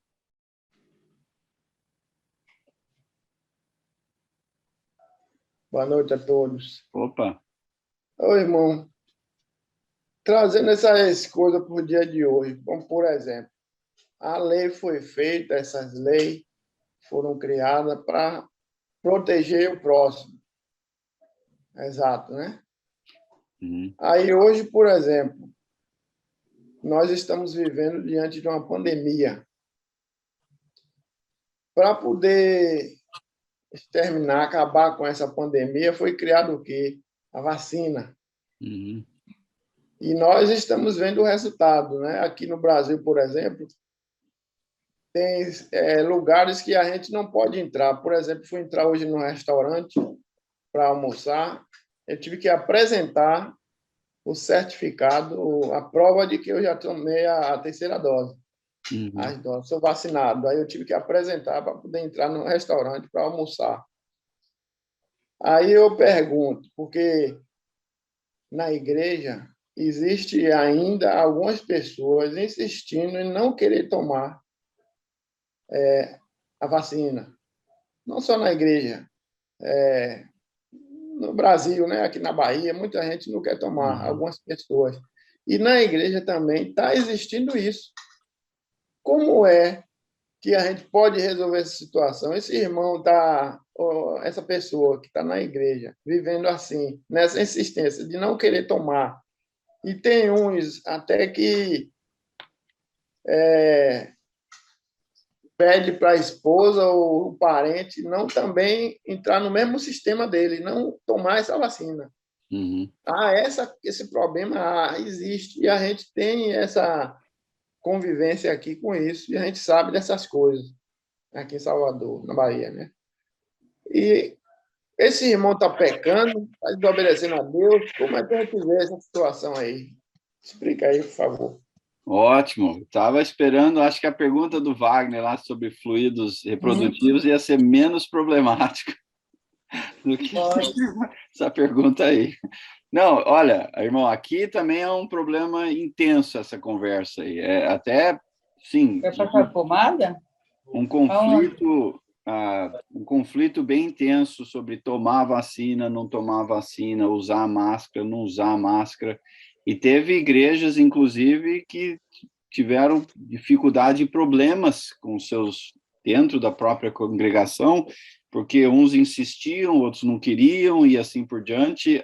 Boa noite a todos. Opa. Oi, irmão. Trazendo essas coisas para o dia de hoje, como por exemplo, a lei foi feita, essas leis foram criadas para proteger o próximo. Exato, né? Uhum. Aí hoje, por exemplo, nós estamos vivendo diante de uma pandemia. Para poder exterminar, acabar com essa pandemia, foi criado o quê? A vacina. Uhum. E nós estamos vendo o resultado, né? Aqui no Brasil, por exemplo, tem lugares que a gente não pode entrar. Por exemplo, fui entrar hoje num restaurante para almoçar, eu tive que apresentar o certificado, a prova de que eu já tomei a terceira dose. Uhum. As doses, sou vacinado. Aí eu tive que apresentar para poder entrar no restaurante para almoçar. Aí eu pergunto, porque na igreja existe ainda algumas pessoas insistindo em não querer tomar a vacina. Não só na igreja. No Brasil, né? Aqui na Bahia, muita gente não quer tomar, algumas pessoas. E na igreja também está existindo isso. Como é que a gente pode resolver essa situação? Esse irmão essa pessoa que está na igreja, vivendo assim, nessa insistência de não querer tomar. E tem uns até que pede para a esposa ou o parente não também entrar no mesmo sistema dele, não tomar essa vacina. Uhum. Esse problema existe e a gente tem essa convivência aqui com isso e a gente sabe dessas coisas aqui em Salvador, na Bahia, né? E esse irmão está pecando, está desobedecendo a Deus. Como é que a gente vê essa situação aí? Explica aí, por favor. Ótimo. Estava esperando, acho que a pergunta do Wagner lá sobre fluidos reprodutivos ia ser menos problemática do que essa pergunta aí. Não, olha, irmão, aqui também é um problema intenso essa conversa aí. Até, sim, Vai passar pomada? um conflito bem intenso sobre tomar vacina, não tomar vacina, usar máscara, não usar máscara. E teve igrejas, inclusive, que tiveram dificuldade e problemas com dentro da própria congregação, porque uns insistiam, outros não queriam, e assim por diante.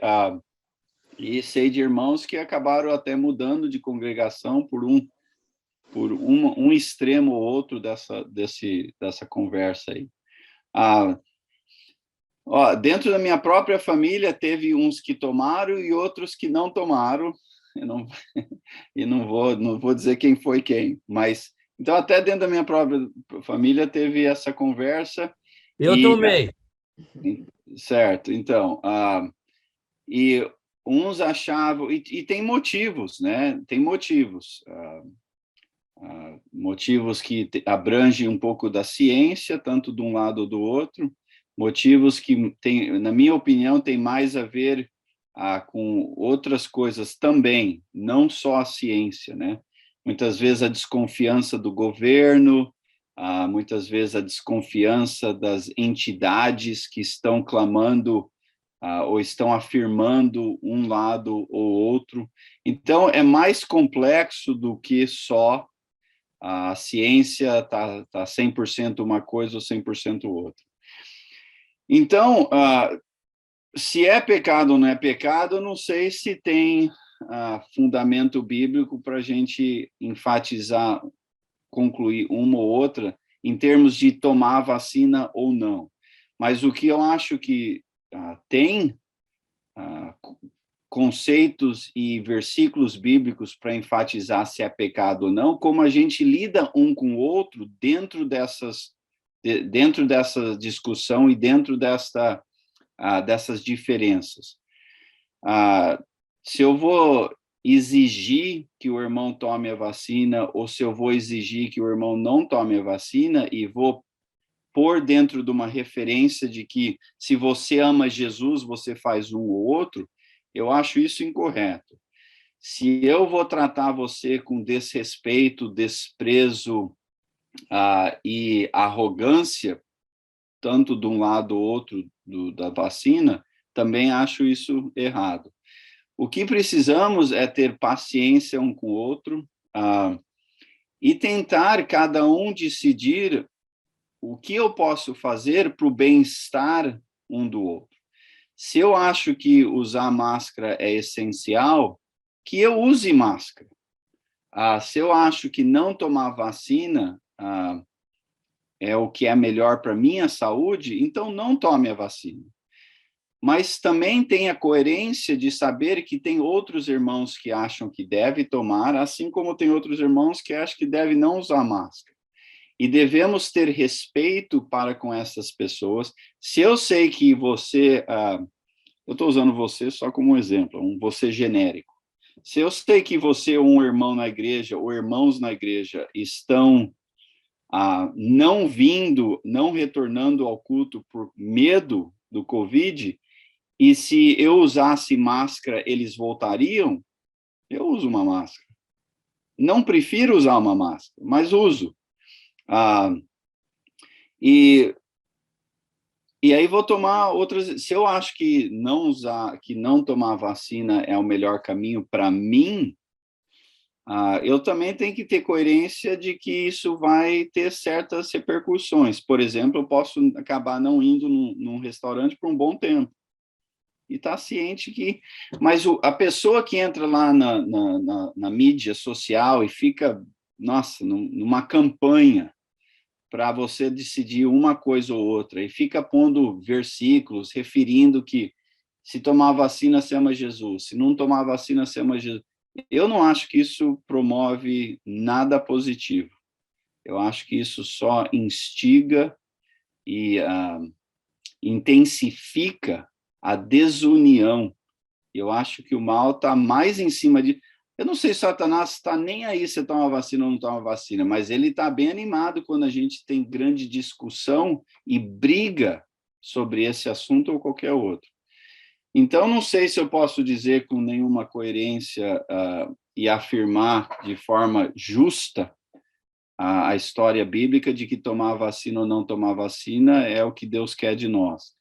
E sei de irmãos que acabaram até mudando de congregação por um extremo ou outro dessa conversa aí. Dentro da minha própria família, teve uns que tomaram e outros que não tomaram. Eu não vou dizer quem foi quem, mas então até dentro da minha própria família teve essa conversa. Eu tomei. Certo, então, e uns achavam, e tem motivos, né? Tem motivos. Motivos que abrangem um pouco da ciência, tanto de um lado ou do outro, motivos que, na minha opinião, tem mais a ver com outras coisas também, não só a ciência, né? Muitas vezes a desconfiança do governo, muitas vezes a desconfiança das entidades que estão clamando ou estão afirmando um lado ou outro. Então, é mais complexo do que só a ciência tá 100% uma coisa ou 100% outra. Então, se é pecado ou não é pecado, eu não sei se tem fundamento bíblico para a gente enfatizar, concluir uma ou outra em termos de tomar a vacina ou não. Mas o que eu acho que tem conceitos e versículos bíblicos para enfatizar se é pecado ou não, como a gente lida um com o outro dentro dessa discussão e dentro dessas diferenças. Se eu vou exigir que o irmão tome a vacina, ou se eu vou exigir que o irmão não tome a vacina, e vou pôr dentro de uma referência de que se você ama Jesus, você faz um ou outro, eu acho isso incorreto. Se eu vou tratar você com desrespeito, desprezo e arrogância, tanto de um lado ou outro da vacina, também acho isso errado. O que precisamos é ter paciência um com o outro e tentar cada um decidir o que eu posso fazer para o bem-estar um do outro. Se eu acho que usar máscara é essencial, que eu use máscara. Se eu acho que não tomar vacina é o que é melhor para a minha saúde, então não tome a vacina. Mas também tem a coerência de saber que tem outros irmãos que acham que deve tomar, assim como tem outros irmãos que acham que deve não usar máscara. E devemos ter respeito para com essas pessoas. Se eu sei que você, eu estou usando você só como um exemplo, um você genérico. Se eu sei que você ou um irmão na igreja, ou irmãos na igreja, estão não vindo, não retornando ao culto por medo do Covid, e se eu usasse máscara, eles voltariam, eu uso uma máscara. Não prefiro usar uma máscara, mas uso. E aí vou tomar outras. Se eu acho que não tomar vacina é o melhor caminho para mim, eu também tenho que ter coerência de que isso vai ter certas repercussões. Por exemplo, eu posso acabar não indo num restaurante por um bom tempo. E está ciente que... Mas a pessoa que entra lá na mídia social e fica, nossa, numa campanha para você decidir uma coisa ou outra, e fica pondo versículos referindo que se tomar vacina, você ama Jesus, se não tomar vacina, você ama Jesus. Eu não acho que isso promove nada positivo. Eu acho que isso só instiga e intensifica a desunião. Eu acho que o mal está mais em cima de... Eu não sei se Satanás está nem aí se toma vacina ou não toma vacina, mas ele está bem animado quando a gente tem grande discussão e briga sobre esse assunto ou qualquer outro. Então, não sei se eu posso dizer com nenhuma coerência e afirmar de forma justa a história bíblica de que tomar vacina ou não tomar vacina é o que Deus quer de nós.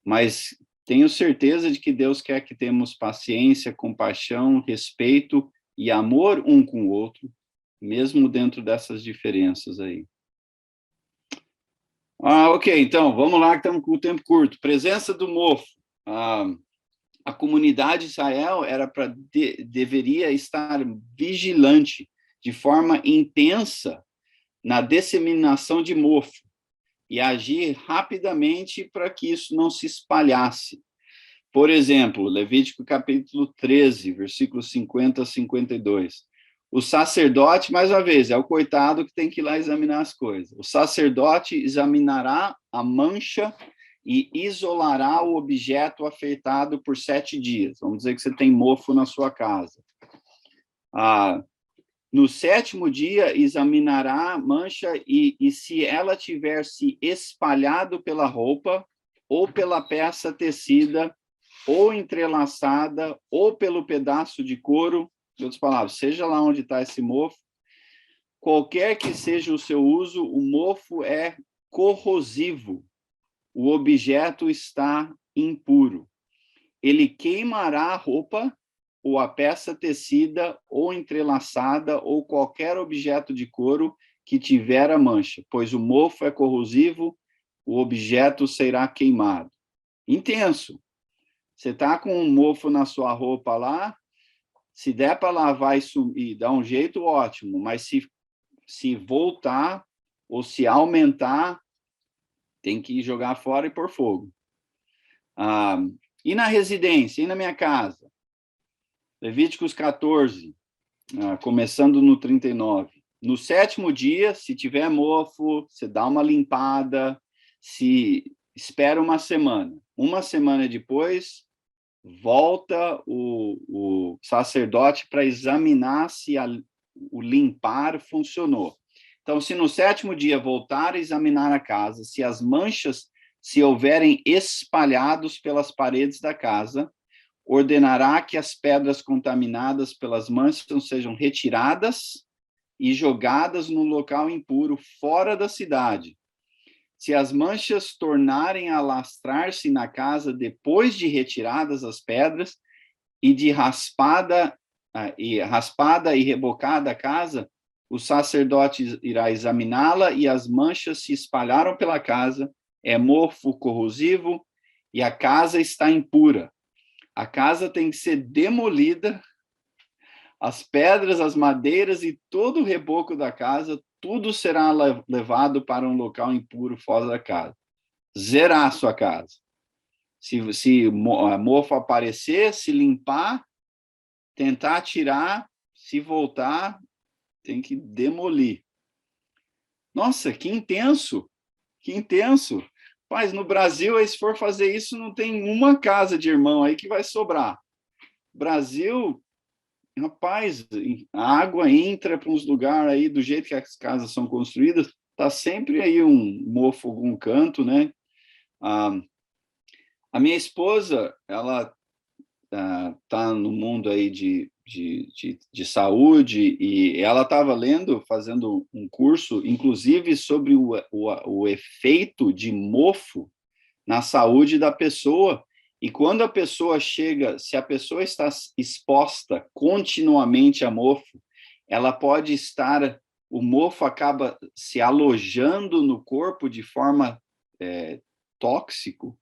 Mas tenho certeza de que Deus quer que temos paciência, compaixão, respeito e amor um com o outro, mesmo dentro dessas diferenças aí. Ok, então, vamos lá, que estamos com o tempo curto. Presença do mofo. A comunidade de Israel deveria estar vigilante de forma intensa na disseminação de mofo e agir rapidamente para que isso não se espalhasse. Por exemplo, Levítico capítulo 13, versículos 50 a 52. O sacerdote, mais uma vez, é o coitado que tem que ir lá examinar as coisas. O sacerdote examinará a mancha e isolará o objeto afetado por 7 dias. Vamos dizer que você tem mofo na sua casa. No 7º dia, examinará a mancha e se ela tiver se espalhado pela roupa, ou pela peça tecida, ou entrelaçada, ou pelo pedaço de couro, em outras palavras, seja lá onde está esse mofo, qualquer que seja o seu uso, o mofo é corrosivo. O objeto está impuro. Ele queimará a roupa, ou a peça tecida, ou entrelaçada, ou qualquer objeto de couro que tiver a mancha, pois o mofo é corrosivo, o objeto será queimado. Intenso. Você está com um mofo na sua roupa lá, se der para lavar e dar um jeito, ótimo, mas se voltar, ou se aumentar, tem que jogar fora e pôr fogo. E na residência, e na minha casa? Levíticos 14, começando no 39. No 7º dia, se tiver mofo, você dá uma limpada, se espera uma semana. Uma semana depois, volta o sacerdote para examinar se o limpar funcionou. Então, se no 7º dia voltar a examinar a casa, se as manchas se houverem espalhados pelas paredes da casa, ordenará que as pedras contaminadas pelas manchas sejam retiradas e jogadas no local impuro fora da cidade. Se as manchas tornarem a alastrar-se na casa depois de retiradas as pedras e de raspada e rebocada a casa, o sacerdote irá examiná-la e as manchas se espalharam pela casa, é mofo corrosivo e a casa está impura. A casa tem que ser demolida, as pedras, as madeiras e todo o reboco da casa, tudo será levado para um local impuro fora da casa. Zerar a sua casa. Se mofo aparecer, se limpar, tentar tirar, se voltar, tem que demolir. Nossa, que intenso! Que intenso! Mas no Brasil, aí, se for fazer isso, não tem uma casa de irmão aí que vai sobrar. Brasil, rapaz, a água entra para uns lugares aí, do jeito que as casas são construídas, tá sempre aí um mofo, algum canto, né? A minha esposa, ela tá no mundo aí de saúde, e ela estava fazendo um curso, inclusive, sobre o efeito de mofo na saúde da pessoa. E quando a pessoa chega, se a pessoa está exposta continuamente a mofo, ela pode estar, o mofo acaba se alojando no corpo de forma tóxico,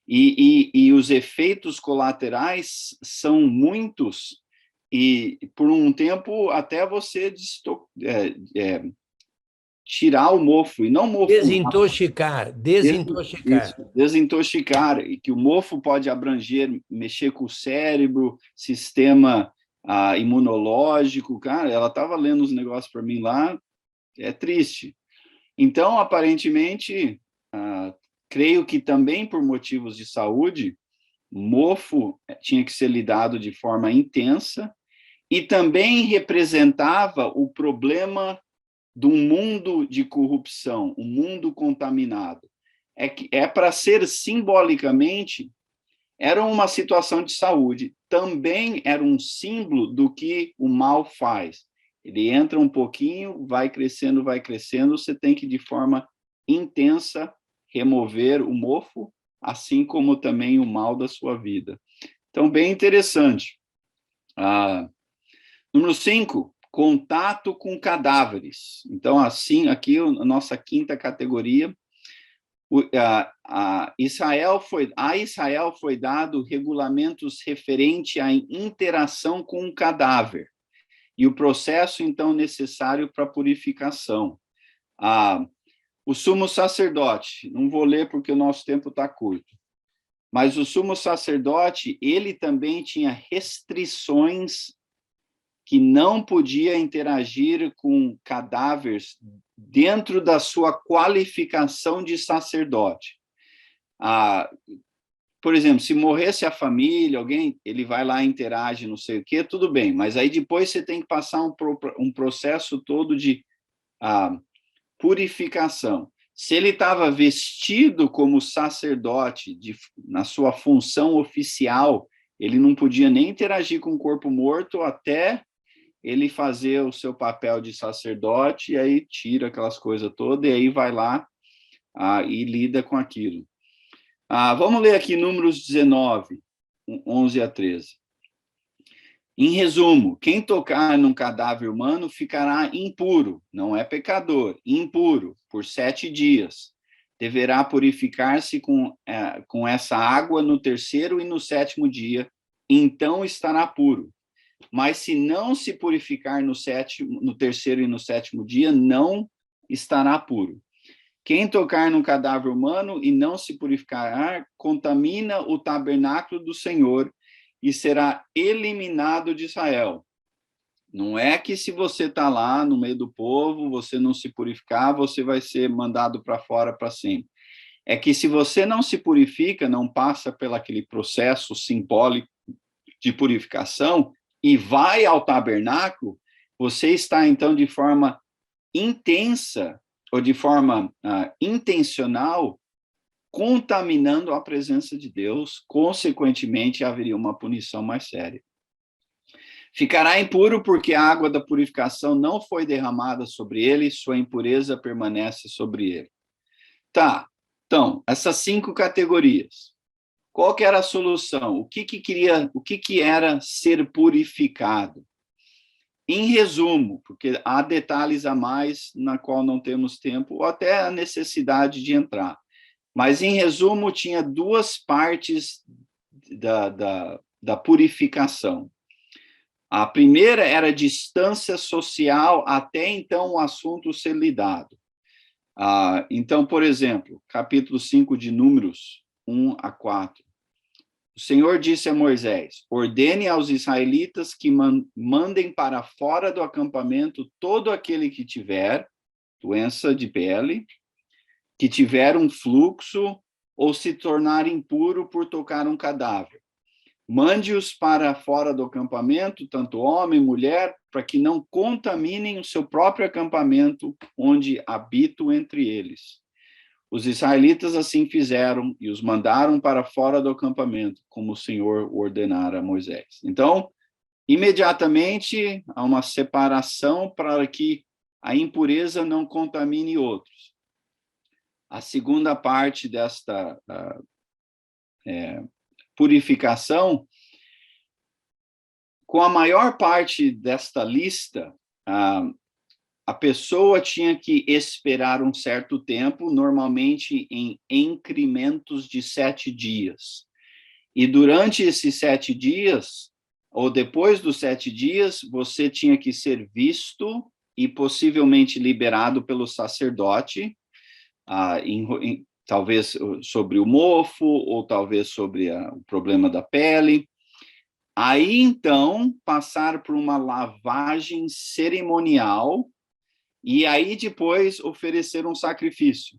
e os efeitos colaterais são muitos, e por um tempo até você tirar o mofo, e não mofo... Desintoxicar. Desintoxicar, e que o mofo pode abranger, mexer com o cérebro, sistema imunológico. Cara, ela estava lendo os negócios para mim lá, é triste. Então, aparentemente, creio que também por motivos de saúde, mofo tinha que ser lidado de forma intensa, e também representava o problema de um mundo de corrupção, um mundo contaminado. É para ser simbolicamente, era uma situação de saúde, também era um símbolo do que o mal faz. Ele entra um pouquinho, vai crescendo, você tem que, de forma intensa, remover o mofo, assim como também o mal da sua vida. Então, bem interessante. Número 5, contato com cadáveres. Então, assim, aqui a nossa 5ª categoria, a Israel foi dado regulamentos referente à interação com o cadáver e o processo, então, necessário para a purificação. O sumo sacerdote, não vou ler porque o nosso tempo está curto, mas o sumo sacerdote, ele também tinha restrições que não podia interagir com cadáveres dentro da sua qualificação de sacerdote. Por exemplo, se morresse a família, alguém, ele vai lá, interage, não sei o quê, tudo bem, mas aí depois você tem que passar um processo todo de purificação. Se ele estava vestido como sacerdote, na sua função oficial, ele não podia nem interagir com o corpo morto até ele fazer o seu papel de sacerdote, e aí tira aquelas coisas todas, e aí vai lá e lida com aquilo. Vamos ler aqui Números 19, 11 a 13. Em resumo, quem tocar num cadáver humano ficará impuro, não é pecador, impuro, por 7 dias. Deverá purificar-se com essa água no 3º e no 7º dia, então estará puro. Mas se não se purificar no 3º e no 7º dia, não estará puro. Quem tocar num cadáver humano e não se purificar, contamina o tabernáculo do Senhor e será eliminado de Israel. Não é que se você está lá no meio do povo, você não se purificar, você vai ser mandado para fora para sempre. É que se você não se purifica, não passa pelo aquele processo simbólico de purificação e vai ao tabernáculo, você está, então, de forma intensa ou de forma intencional, contaminando a presença de Deus, consequentemente, haveria uma punição mais séria. Ficará impuro porque a água da purificação não foi derramada sobre ele, sua impureza permanece sobre ele. Tá, então, essas 5 categorias. Qual que era a solução? O que era ser purificado? Em resumo, porque há detalhes a mais na qual não temos tempo, ou até a necessidade de entrar. Mas, em resumo, tinha 2 partes da purificação. A primeira era a distância social até então o assunto ser lidado. Então, por exemplo, capítulo 5 de Números, 1-4. O Senhor disse a Moisés: ordene aos israelitas que mandem para fora do acampamento todo aquele que tiver doença de pele, que tiver um fluxo ou se tornar impuro por tocar um cadáver. Mande-os para fora do acampamento, tanto homem, mulher, para que não contaminem o seu próprio acampamento, onde habito entre eles. Os israelitas assim fizeram e os mandaram para fora do acampamento, como o Senhor ordenara a Moisés. Então, imediatamente, há uma separação para que a impureza não contamine outros. A segunda parte desta purificação, com a maior parte desta lista, a pessoa tinha que esperar um certo tempo, normalmente em incrementos de 7 dias. E durante esses 7 dias, ou depois dos 7 dias, você tinha que ser visto e possivelmente liberado pelo sacerdote, talvez sobre o mofo, ou talvez sobre o problema da pele. Aí, então, passar por uma lavagem cerimonial, e aí depois oferecer um sacrifício.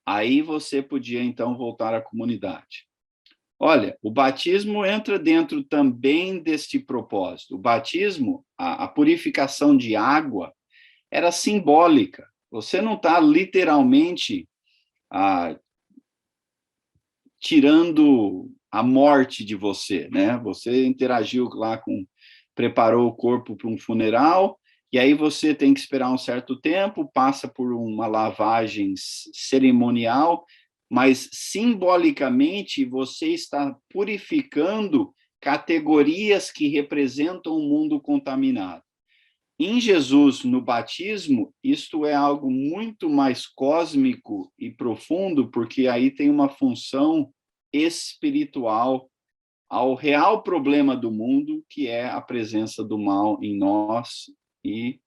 Aí você podia, então, voltar à comunidade. Olha, o batismo entra dentro também deste propósito. O batismo, a purificação de água, era simbólica. Você não está literalmente tirando a morte de você, né? Você interagiu lá preparou o corpo para um funeral, e aí você tem que esperar um certo tempo, passa por uma lavagem cerimonial, mas simbolicamente você está purificando categorias que representam um mundo contaminado. Em Jesus, no batismo, isto é algo muito mais cósmico e profundo, porque aí tem uma função espiritual ao real problema do mundo, que é a presença do mal em nós e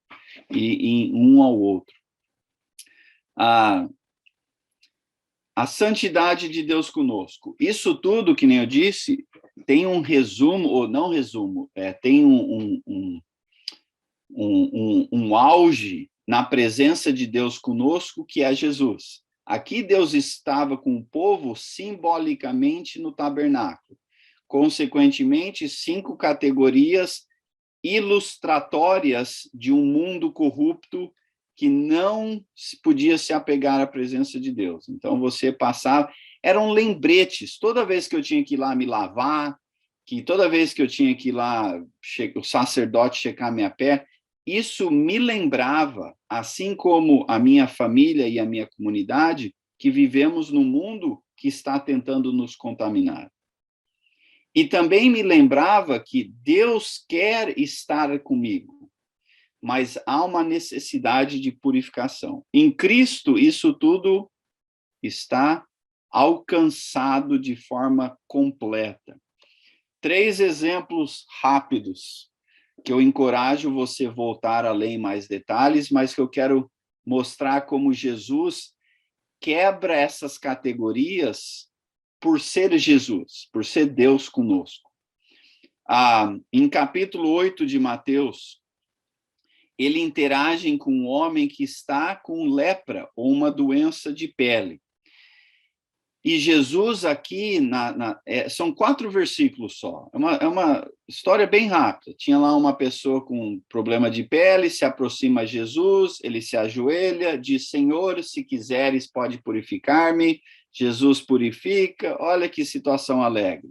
em um ao outro. A santidade de Deus conosco. Isso tudo, que nem eu disse, tem um resumo, ou não resumo, tem um auge na presença de Deus conosco, que é Jesus. Aqui Deus estava com o povo simbolicamente no tabernáculo. Consequentemente, 5 categorias ilustratórias de um mundo corrupto que não podia se apegar à presença de Deus. Então, você passava... Eram lembretes. Toda vez que eu tinha que ir lá me lavar, que toda vez que eu tinha que ir lá, o sacerdote checar minha pé, isso me lembrava, assim como a minha família e a minha comunidade, que vivemos num mundo que está tentando nos contaminar. E também me lembrava que Deus quer estar comigo, mas há uma necessidade de purificação. Em Cristo, isso tudo está alcançado de forma completa. 3 exemplos rápidos, que eu encorajo você voltar a ler em mais detalhes, mas que eu quero mostrar como Jesus quebra essas categorias por ser Jesus, por ser Deus conosco. Em capítulo 8 de Mateus, ele interage com um homem que está com lepra, ou uma doença de pele. E Jesus aqui, são 4 versículos só, é uma história bem rápida. Tinha lá uma pessoa com problema de pele, se aproxima a Jesus, ele se ajoelha, diz, Senhor, se quiseres, pode purificar-me. Jesus purifica, olha que situação alegre.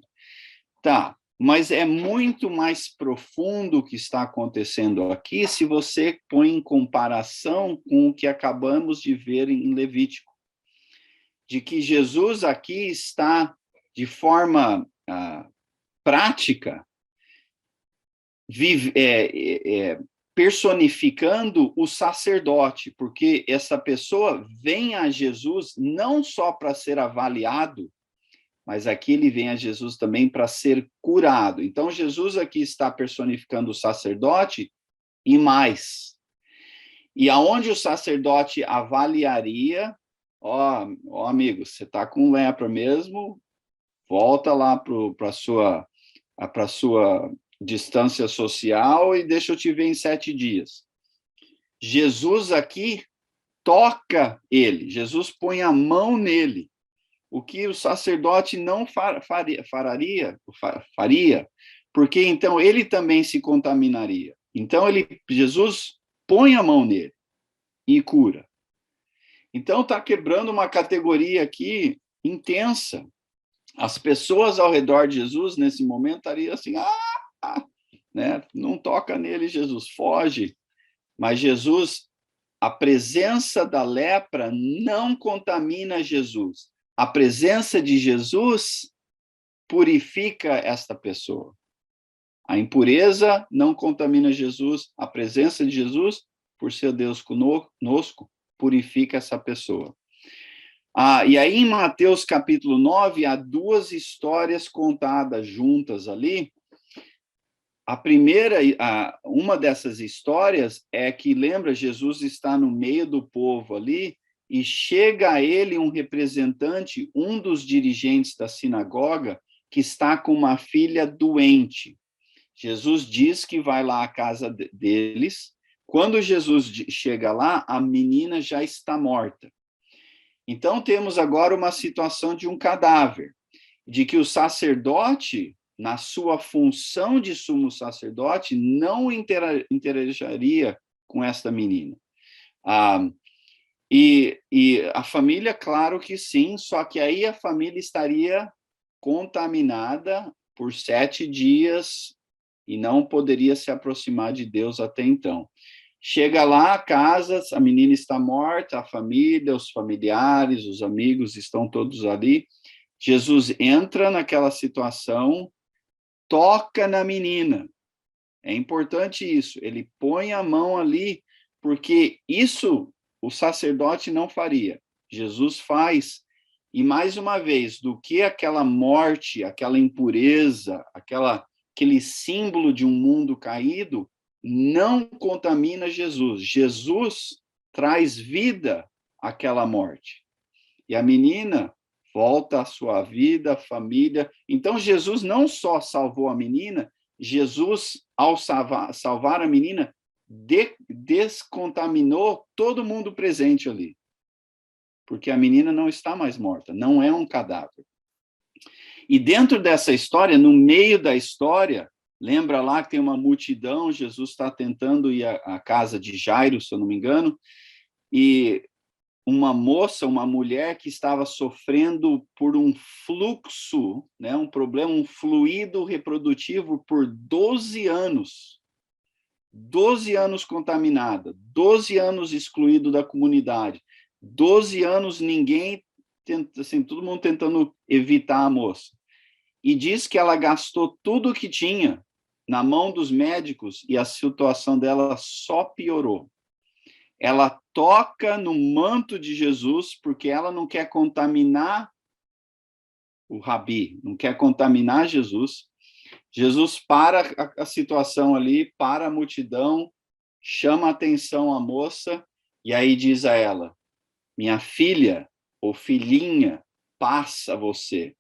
Tá, mas é muito mais profundo o que está acontecendo aqui se você põe em comparação com o que acabamos de ver em Levítico. De que Jesus aqui está, de forma prática, personificando o sacerdote, porque essa pessoa vem a Jesus não só para ser avaliado, mas aqui ele vem a Jesus também para ser curado. Então, Jesus aqui está personificando o sacerdote e mais. E aonde o sacerdote avaliaria, ó, amigo, você está com lepra mesmo, volta lá para a sua distância social e deixa eu te ver em 7 dias. Jesus aqui toca ele, Jesus põe a mão nele, o que o sacerdote não faria, porque então ele também se contaminaria. Então Jesus põe a mão nele e cura. Então está quebrando uma categoria aqui intensa. As pessoas ao redor de Jesus nesse momento estariam assim, né? Não toca nele, Jesus, foge. Mas Jesus, a presença da lepra não contamina Jesus. A presença de Jesus purifica esta pessoa. A impureza não contamina Jesus. A presença de Jesus, por ser Deus conosco, purifica essa pessoa. E aí, em Mateus capítulo 9, há 2 histórias contadas juntas ali. A primeira, uma dessas histórias é que, lembra, Jesus está no meio do povo ali, e chega a ele um representante, um dos dirigentes da sinagoga, que está com uma filha doente. Jesus diz que vai lá à casa deles. Quando Jesus chega lá, a menina já está morta. Então, temos agora uma situação de um cadáver, de que o sacerdote, na sua função de sumo sacerdote, não interagiria com esta menina. E a família, claro que sim, só que aí a família estaria contaminada por 7 dias e não poderia se aproximar de Deus até então. Chega lá, a casa, a menina está morta, a família, os familiares, os amigos estão todos ali. Jesus entra naquela situação, toca na menina. É importante isso, ele põe a mão ali, porque isso o sacerdote não faria. Jesus faz. E, mais uma vez, do que aquela morte, aquela impureza, aquele símbolo de um mundo caído, não contamina Jesus. Jesus traz vida àquela morte. E a menina volta à sua vida, família. Então, Jesus não só salvou a menina, Jesus, ao salvar a menina, descontaminou todo mundo presente ali. Porque a menina não está mais morta, não é um cadáver. E dentro dessa história, no meio da história, lembra lá que tem uma multidão, Jesus está tentando ir à casa de Jairo, se eu não me engano, e uma moça, uma mulher que estava sofrendo por um fluxo, né, um problema, um fluido reprodutivo por 12 anos. 12 anos contaminada, 12 anos excluído da comunidade, 12 anos ninguém, assim, todo mundo tentando evitar a moça. E diz que ela gastou tudo o que tinha na mão dos médicos e a situação dela só piorou. Ela toca no manto de Jesus porque ela não quer contaminar o Rabi, não quer contaminar Jesus. Jesus para a situação ali, para a multidão, chama a atenção à moça E aí diz a ela, minha filha ou filhinha, paz a você,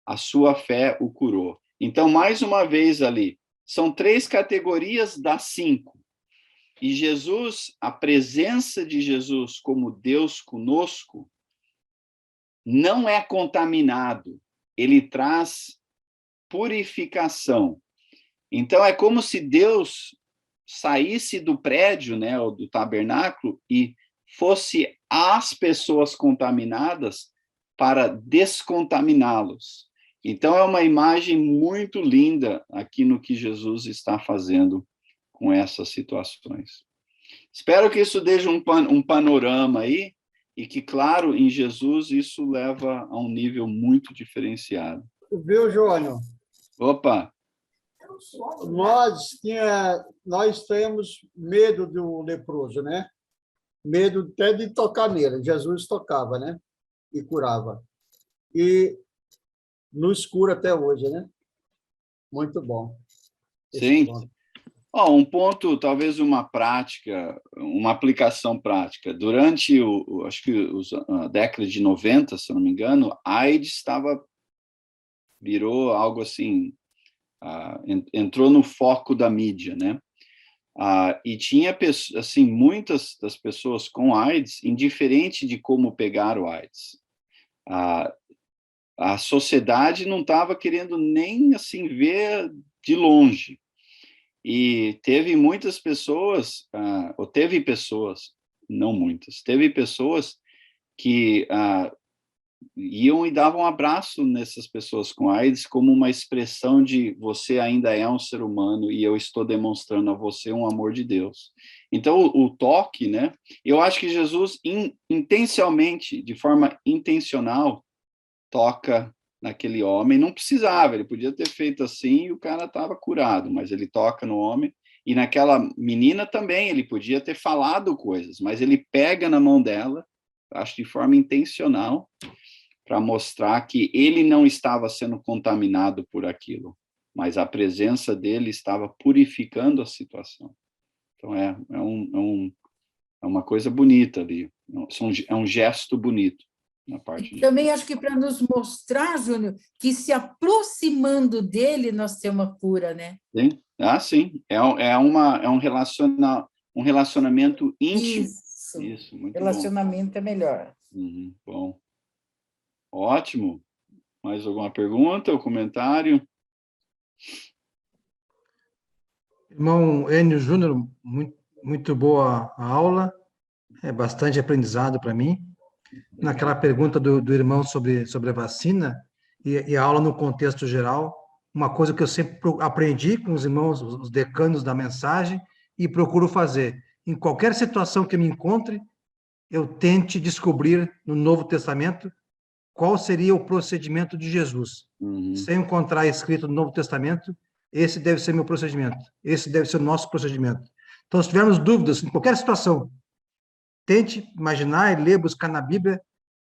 a sua fé o curou. Então, mais uma vez ali, são 3 categorias das 5. E Jesus, a presença de Jesus como Deus conosco, não é contaminado, ele traz purificação. Então, é como se Deus saísse do prédio, né, ou do tabernáculo, e fosse às pessoas contaminadas para descontaminá-los. Então, é uma imagem muito linda aqui no que Jesus está fazendo com essas situações. Espero que isso deixe um panorama aí, e que, claro, em Jesus isso leva a um nível muito diferenciado. Viu, Jônio? Opa! Nós temos medo do leproso, né? Medo até de tocar nele. Jesus tocava, né? E curava. E nos cura até hoje, né? Muito bom. Sim. Um ponto, talvez uma prática, uma aplicação prática. Durante, acho que a década de 90, se não me engano, a AIDS virou algo assim, entrou no foco da mídia, né? E tinha, assim, muitas das pessoas com AIDS, indiferente de como pegar o AIDS. A sociedade não estava querendo nem, assim, ver de longe. E teve muitas pessoas, ou teve pessoas, não muitas, teve pessoas que iam e davam um abraço nessas pessoas com AIDS como uma expressão de você ainda é um ser humano e eu estou demonstrando a você um amor de Deus. Então, o toque, né? Eu acho que Jesus, intencionalmente, de forma intencional, toca naquele homem. Não precisava, ele podia ter feito assim e o cara estava curado, mas ele toca no homem. E naquela menina também, ele podia ter falado coisas, mas ele pega na mão dela, acho de forma intencional, para mostrar que ele não estava sendo contaminado por aquilo, mas a presença dele estava purificando a situação. Então, é uma coisa bonita ali, é um gesto bonito na parte de... Também acho que para nos mostrar, Júnior, que se aproximando dele nós temos uma cura, né? Sim, sim, um relacionamento íntimo. Isso, muito relacionamento bom. É melhor. Bom. Ótimo. Mais alguma pergunta ou comentário? Irmão Enio Júnior, muito boa a aula, é bastante aprendizado para mim. Naquela pergunta do irmão sobre a vacina e a aula no contexto geral, uma coisa que eu sempre aprendi com os irmãos, os decanos da mensagem, e procuro fazer. Em qualquer situação que eu me encontre, eu tente descobrir no Novo Testamento qual seria o procedimento de Jesus. Se eu encontrar escrito no Novo Testamento, esse deve ser meu procedimento, esse deve ser o nosso procedimento. Então, se tivermos dúvidas em qualquer situação, tente imaginar e ler, buscar na Bíblia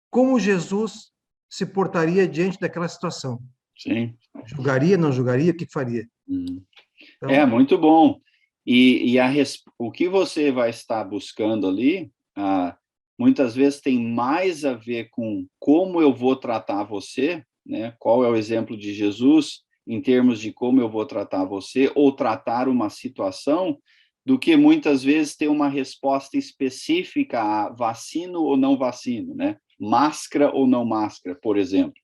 como Jesus se portaria diante daquela situação. Sim. Julgaria, não julgaria, o que faria? Então, muito bom. E o que você vai estar buscando ali, muitas vezes tem mais a ver com como eu vou tratar você, né? Qual é o exemplo de Jesus em termos de como eu vou tratar você ou tratar uma situação, do que muitas vezes ter uma resposta específica a vacino ou não vacino, né? Máscara ou não máscara, por exemplo.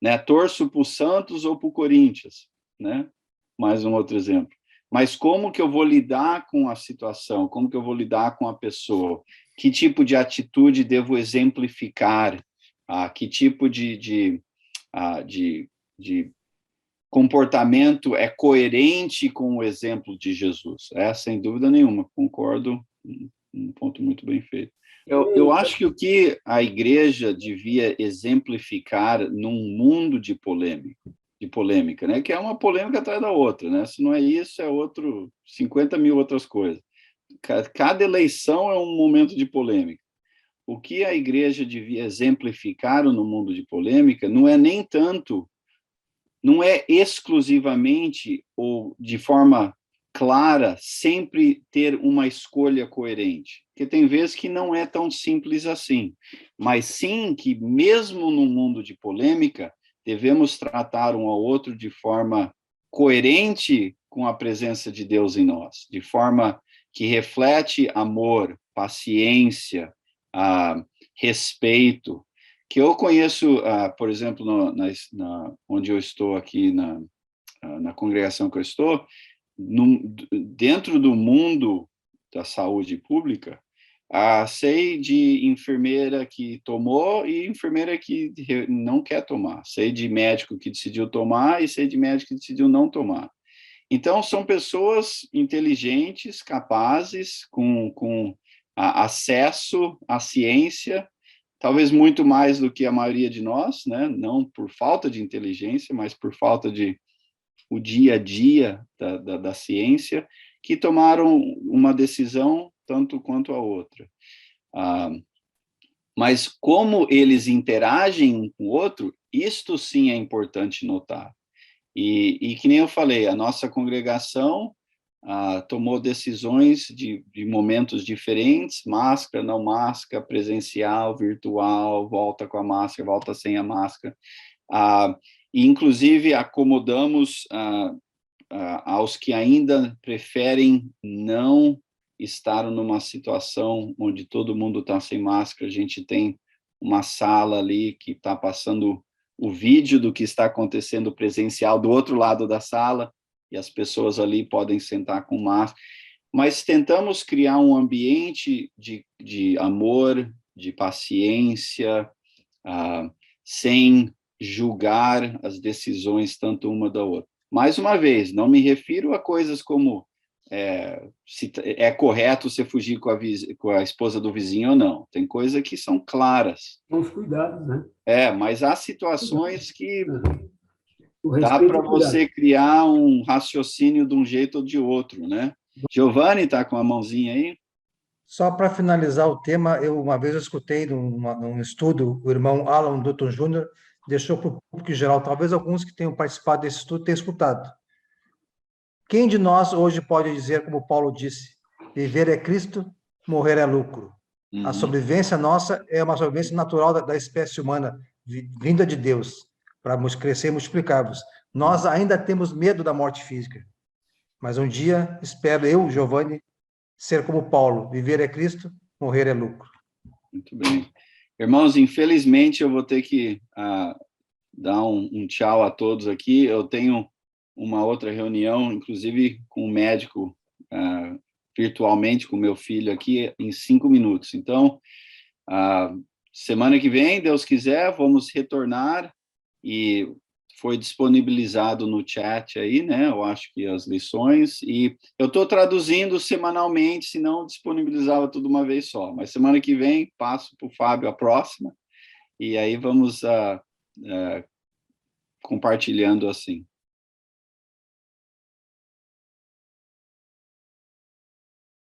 Né? Torço para o Santos ou para o Corinthians, né? Mais um outro exemplo. Mas como que eu vou lidar com a situação? Como que eu vou lidar com a pessoa? Que tipo de atitude devo exemplificar? Que tipo de comportamento é coerente com o exemplo de Jesus? Sem dúvida nenhuma, concordo, um ponto muito bem feito. Eu acho que o que a igreja devia exemplificar num mundo de polêmica, né? Que é uma polêmica atrás da outra, né? Se não é isso, é 50 mil outras coisas. Cada eleição é um momento de polêmica. O que a igreja devia exemplificar no mundo de polêmica não é exclusivamente ou de forma clara, sempre ter uma escolha coerente. Porque tem vezes que não é tão simples assim. Mas sim que, mesmo no mundo de polêmica, devemos tratar um ao outro de forma coerente com a presença de Deus em nós, de forma que reflete amor, paciência, respeito. Que eu conheço, por exemplo, onde eu estou aqui, na congregação que eu estou, dentro do mundo da saúde pública, sei de enfermeira que tomou e enfermeira que não quer tomar. Sei de médico que decidiu tomar e sei de médico que decidiu não tomar. Então, são pessoas inteligentes, capazes, com acesso à ciência, talvez muito mais do que a maioria de nós, né? Não por falta de inteligência, mas por falta de o dia a dia da ciência, que tomaram uma decisão tanto quanto a outra. Mas como eles interagem um com o outro, isto sim é importante notar. E que nem eu falei, a nossa congregação tomou decisões de momentos diferentes, máscara, não máscara, presencial, virtual, volta com a máscara, volta sem a máscara. E, inclusive, acomodamos aos que ainda preferem não estar numa situação onde todo mundo está sem máscara. A gente tem uma sala ali que está passando o vídeo do que está acontecendo presencial do outro lado da sala, e as pessoas ali podem sentar com máscara. Mas tentamos criar um ambiente de amor, de paciência, sem julgar as decisões tanto uma da outra. Mais uma vez, não me refiro a coisas como se é correto você fugir com a esposa do vizinho ou não. Tem coisas que são claras. São os cuidados, né? Mas há situações que O dá respeito para e o cuidado. você criar um raciocínio de um jeito ou de outro, né? Giovanni está com a mãozinha aí? Só para finalizar o tema, uma vez eu escutei num estudo, o irmão Alan Dutton Jr. deixou para o público em geral, talvez alguns que tenham participado desse estudo tenham escutado. Quem de nós hoje pode dizer, como Paulo disse, viver é Cristo, morrer é lucro? A sobrevivência nossa é uma sobrevivência natural da espécie humana, vinda de Deus, para crescer e multiplicarmos. Nós ainda temos medo da morte física, mas um dia, espero eu, Giovanni, ser como Paulo, viver é Cristo, morrer é lucro. Muito bem. Irmãos, infelizmente eu vou ter que dar um tchau a todos aqui. Eu tenho uma outra reunião, inclusive com o médico, virtualmente com meu filho aqui, em 5 minutos. Então, semana que vem, Deus quiser, vamos retornar, e foi disponibilizado no chat aí, né? Eu acho que as lições, e eu estou traduzindo semanalmente, senão disponibilizava tudo uma vez só. Mas semana que vem, passo para o Fábio a próxima, e aí vamos compartilhando assim.